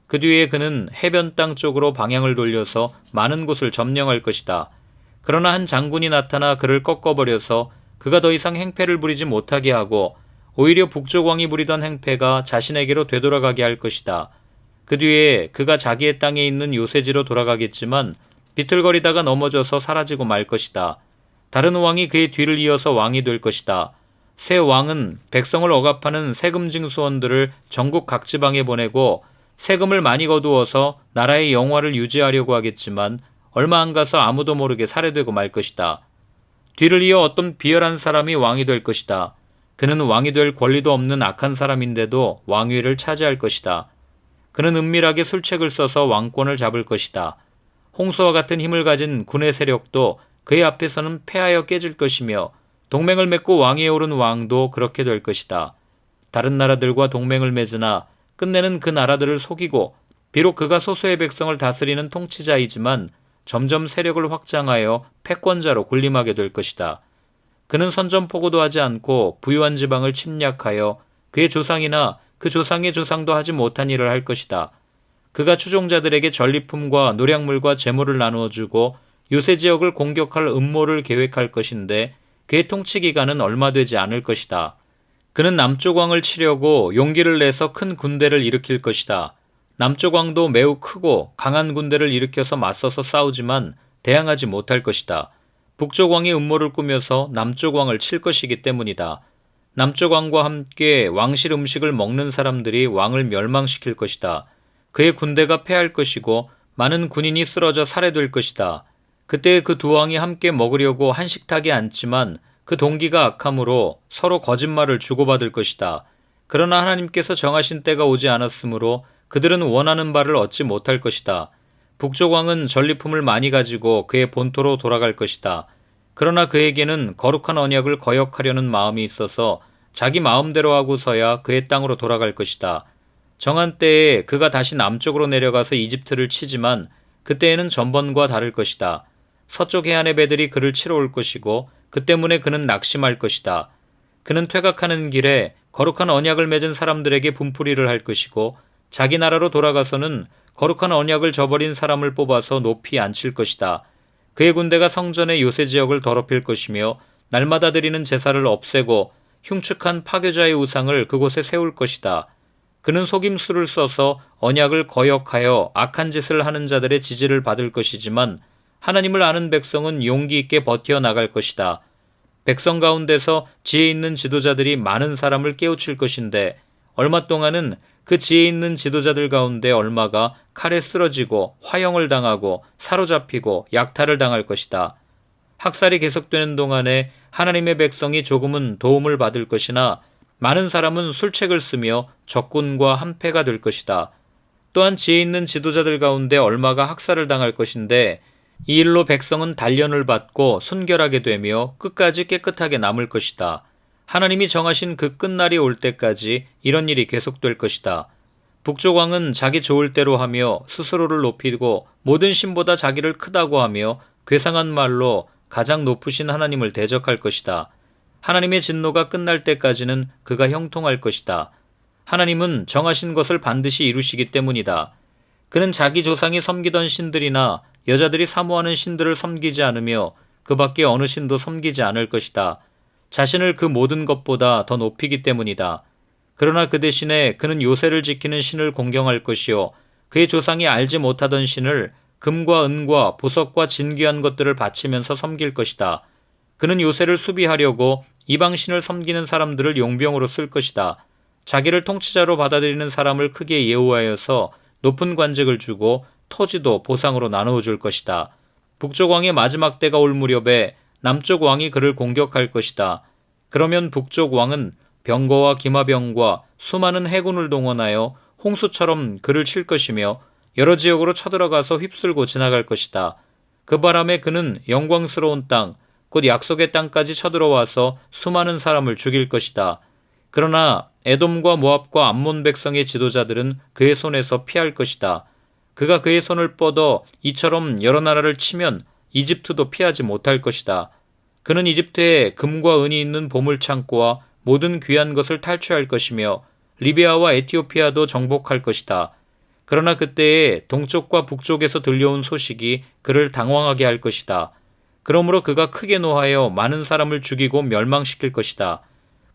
그 뒤에 그는 해변 땅 쪽으로 방향을 돌려서 많은 곳을 점령할 것이다. 그러나 한 장군이 나타나 그를 꺾어버려서 그가 더 이상 행패를 부리지 못하게 하고 오히려 북쪽 왕이 부리던 행패가 자신에게로 되돌아가게 할 것이다. 그 뒤에 그가 자기의 땅에 있는 요새지로 돌아가겠지만 비틀거리다가 넘어져서 사라지고 말 것이다. 다른 왕이 그의 뒤를 이어서 왕이 될 것이다. 새 왕은 백성을 억압하는 세금 징수원들을 전국 각 지방에 보내고 세금을 많이 거두어서 나라의 영화를 유지하려고 하겠지만 얼마 안 가서 아무도 모르게 살해되고 말 것이다. 뒤를 이어 어떤 비열한 사람이 왕이 될 것이다. 그는 왕이 될 권리도 없는 악한 사람인데도 왕위를 차지할 것이다. 그는 은밀하게 술책을 써서 왕권을 잡을 것이다. 홍수와 같은 힘을 가진 군의 세력도 그의 앞에서는 패하여 깨질 것이며 동맹을 맺고 왕위에 오른 왕도 그렇게 될 것이다. 다른 나라들과 동맹을 맺으나 끝내는 그 나라들을 속이고 비록 그가 소수의 백성을 다스리는 통치자이지만 점점 세력을 확장하여 패권자로 군림하게 될 것이다. 그는 선전포고도 하지 않고 부유한 지방을 침략하여 그의 조상이나 그 조상의 조상도 하지 못한 일을 할 것이다. 그가 추종자들에게 전리품과 노량물과 재물을 나누어 주고 요새 지역을 공격할 음모를 계획할 것인데 그의 통치 기간은 얼마 되지 않을 것이다. 그는 남쪽 왕을 치려고 용기를 내서 큰 군대를 일으킬 것이다. 남쪽 왕도 매우 크고 강한 군대를 일으켜서 맞서서 싸우지만 대항하지 못할 것이다. 북쪽 왕이 음모를 꾸며서 남쪽 왕을 칠 것이기 때문이다. 남쪽 왕과 함께 왕실 음식을 먹는 사람들이 왕을 멸망시킬 것이다. 그의 군대가 패할 것이고 많은 군인이 쓰러져 살해될 것이다. 그때 그 두 왕이 함께 먹으려고 한 식탁에 앉지만 그 동기가 악함으로 서로 거짓말을 주고받을 것이다. 그러나 하나님께서 정하신 때가 오지 않았으므로 그들은 원하는 바를 얻지 못할 것이다. 북쪽 왕은 전리품을 많이 가지고 그의 본토로 돌아갈 것이다. 그러나 그에게는 거룩한 언약을 거역하려는 마음이 있어서 자기 마음대로 하고서야 그의 땅으로 돌아갈 것이다. 정한 때에 그가 다시 남쪽으로 내려가서 이집트를 치지만 그때에는 전번과 다를 것이다. 서쪽 해안의 배들이 그를 치러 올 것이고 그 때문에 그는 낙심할 것이다. 그는 퇴각하는 길에 거룩한 언약을 맺은 사람들에게 분풀이를 할 것이고 자기 나라로 돌아가서는 거룩한 언약을 저버린 사람을 뽑아서 높이 앉힐 것이다. 그의 군대가 성전의 요새 지역을 더럽힐 것이며 날마다 드리는 제사를 없애고 흉측한 파괴자의 우상을 그곳에 세울 것이다. 그는 속임수를 써서 언약을 거역하여 악한 짓을 하는 자들의 지지를 받을 것이지만 하나님을 아는 백성은 용기 있게 버텨나갈 것이다. 백성 가운데서 지혜 있는 지도자들이 많은 사람을 깨우칠 것인데 얼마 동안은 그 지혜 있는 지도자들 가운데 얼마가 칼에 쓰러지고 화형을 당하고 사로잡히고 약탈을 당할 것이다. 학살이 계속되는 동안에 하나님의 백성이 조금은 도움을 받을 것이나 많은 사람은 술책을 쓰며 적군과 한패가 될 것이다. 또한 지혜 있는 지도자들 가운데 얼마가 학살을 당할 것인데 이 일로 백성은 단련을 받고 순결하게 되며 끝까지 깨끗하게 남을 것이다. 하나님이 정하신 그 끝날이 올 때까지 이런 일이 계속될 것이다. 북쪽 왕은 자기 좋을 대로 하며 스스로를 높이고 모든 신보다 자기를 크다고 하며 괴상한 말로 가장 높으신 하나님을 대적할 것이다. 하나님의 진노가 끝날 때까지는 그가 형통할 것이다. 하나님은 정하신 것을 반드시 이루시기 때문이다. 그는 자기 조상이 섬기던 신들이나 여자들이 사모하는 신들을 섬기지 않으며 그 밖에 어느 신도 섬기지 않을 것이다. 자신을 그 모든 것보다 더 높이기 때문이다. 그러나 그 대신에 그는 요새를 지키는 신을 공경할 것이요 그의 조상이 알지 못하던 신을 금과 은과 보석과 진귀한 것들을 바치면서 섬길 것이다. 그는 요새를 수비하려고 이방신을 섬기는 사람들을 용병으로 쓸 것이다. 자기를 통치자로 받아들이는 사람을 크게 예우하여서 높은 관직을 주고 토지도 보상으로 나누어 줄 것이다. 북쪽 왕의 마지막 때가 올 무렵에 남쪽 왕이 그를 공격할 것이다. 그러면 북쪽 왕은 병거와 기마병과 수많은 해군을 동원하여 홍수처럼 그를 칠 것이며 여러 지역으로 쳐들어가서 휩쓸고 지나갈 것이다. 그 바람에 그는 영광스러운 땅, 곧 약속의 땅까지 쳐들어와서 수많은 사람을 죽일 것이다. 그러나 에돔과 모압과 암몬 백성의 지도자들은 그의 손에서 피할 것이다. 그가 그의 손을 뻗어 이처럼 여러 나라를 치면 이집트도 피하지 못할 것이다. 그는 이집트에 금과 은이 있는 보물창고와 모든 귀한 것을 탈취할 것이며 리비아와 에티오피아도 정복할 것이다. 그러나 그때에 동쪽과 북쪽에서 들려온 소식이 그를 당황하게 할 것이다. 그러므로 그가 크게 노하여 많은 사람을 죽이고 멸망시킬 것이다.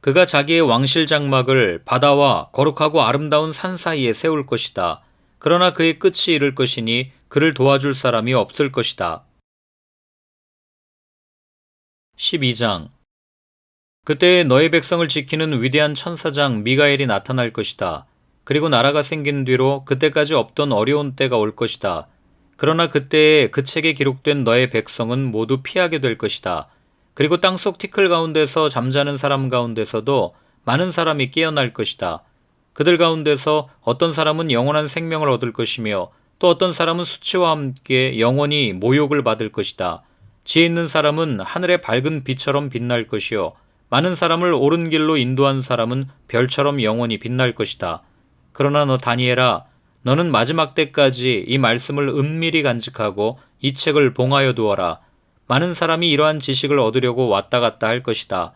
그가 자기의 왕실 장막을 바다와 거룩하고 아름다운 산 사이에 세울 것이다. 그러나 그의 끝이 이를 것이니 그를 도와줄 사람이 없을 것이다. 12장. 그때 너의 백성을 지키는 위대한 천사장 미가엘이 나타날 것이다. 그리고 나라가 생긴 뒤로 그때까지 없던 어려운 때가 올 것이다. 그러나 그때에 그 책에 기록된 너의 백성은 모두 피하게 될 것이다. 그리고 땅속 티끌 가운데서 잠자는 사람 가운데서도 많은 사람이 깨어날 것이다. 그들 가운데서 어떤 사람은 영원한 생명을 얻을 것이며 또 어떤 사람은 수치와 함께 영원히 모욕을 받을 것이다. 지혜 있는 사람은 하늘의 밝은 빛처럼 빛날 것이요 많은 사람을 옳은 길로 인도한 사람은 별처럼 영원히 빛날 것이다. 그러나 너 다니엘아, 너는 마지막 때까지 이 말씀을 은밀히 간직하고 이 책을 봉하여 두어라. 많은 사람이 이러한 지식을 얻으려고 왔다 갔다 할 것이다.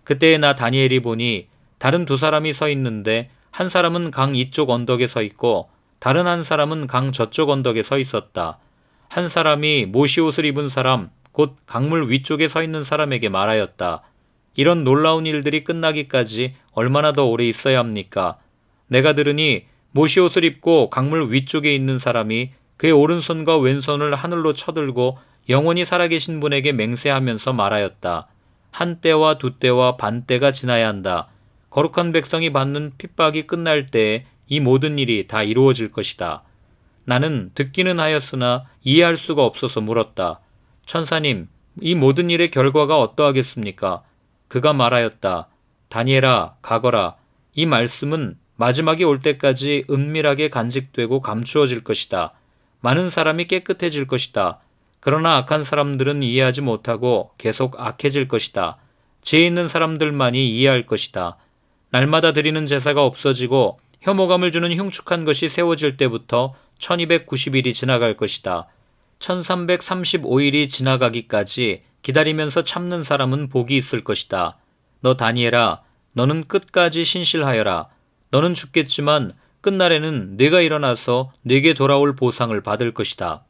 그때에 나 다니엘이 보니 다른 두 사람이 서 있는데 한 사람은 강 이쪽 언덕에 서 있고 다른 한 사람은 강 저쪽 언덕에 서 있었다. 한 사람이 모시옷을 입은 사람, 곧 강물 위쪽에 서 있는 사람에게 말하였다. 이런 놀라운 일들이 끝나기까지 얼마나 더 오래 있어야 합니까? 내가 들으니 모시옷을 입고 강물 위쪽에 있는 사람이 그의 오른손과 왼손을 하늘로 쳐들고 영원히 살아계신 분에게 맹세하면서 말하였다. 한 때와 두 때와 반 때가 지나야 한다. 거룩한 백성이 받는 핍박이 끝날 때에 이 모든 일이 다 이루어질 것이다. 나는 듣기는 하였으나 이해할 수가 없어서 물었다. 천사님, 이 모든 일의 결과가 어떠하겠습니까? 그가 말하였다. 다니엘아, 가거라. 이 말씀은 마지막이 올 때까지 은밀하게 간직되고 감추어질 것이다. 많은 사람이 깨끗해질 것이다. 그러나 악한 사람들은 이해하지 못하고 계속 악해질 것이다. 지혜 있는 사람들만이 이해할 것이다. 날마다 드리는 제사가 없어지고 혐오감을 주는 흉측한 것이 세워질 때부터 1290일이 지나갈 것이다. 1335일이 지나가기까지 기다리면서 참는 사람은 복이 있을 것이다. 너 다니엘아, 너는 끝까지 신실하여라. 너는 죽겠지만 끝날에는 네가 일어나서 네게 돌아올 보상을 받을 것이다.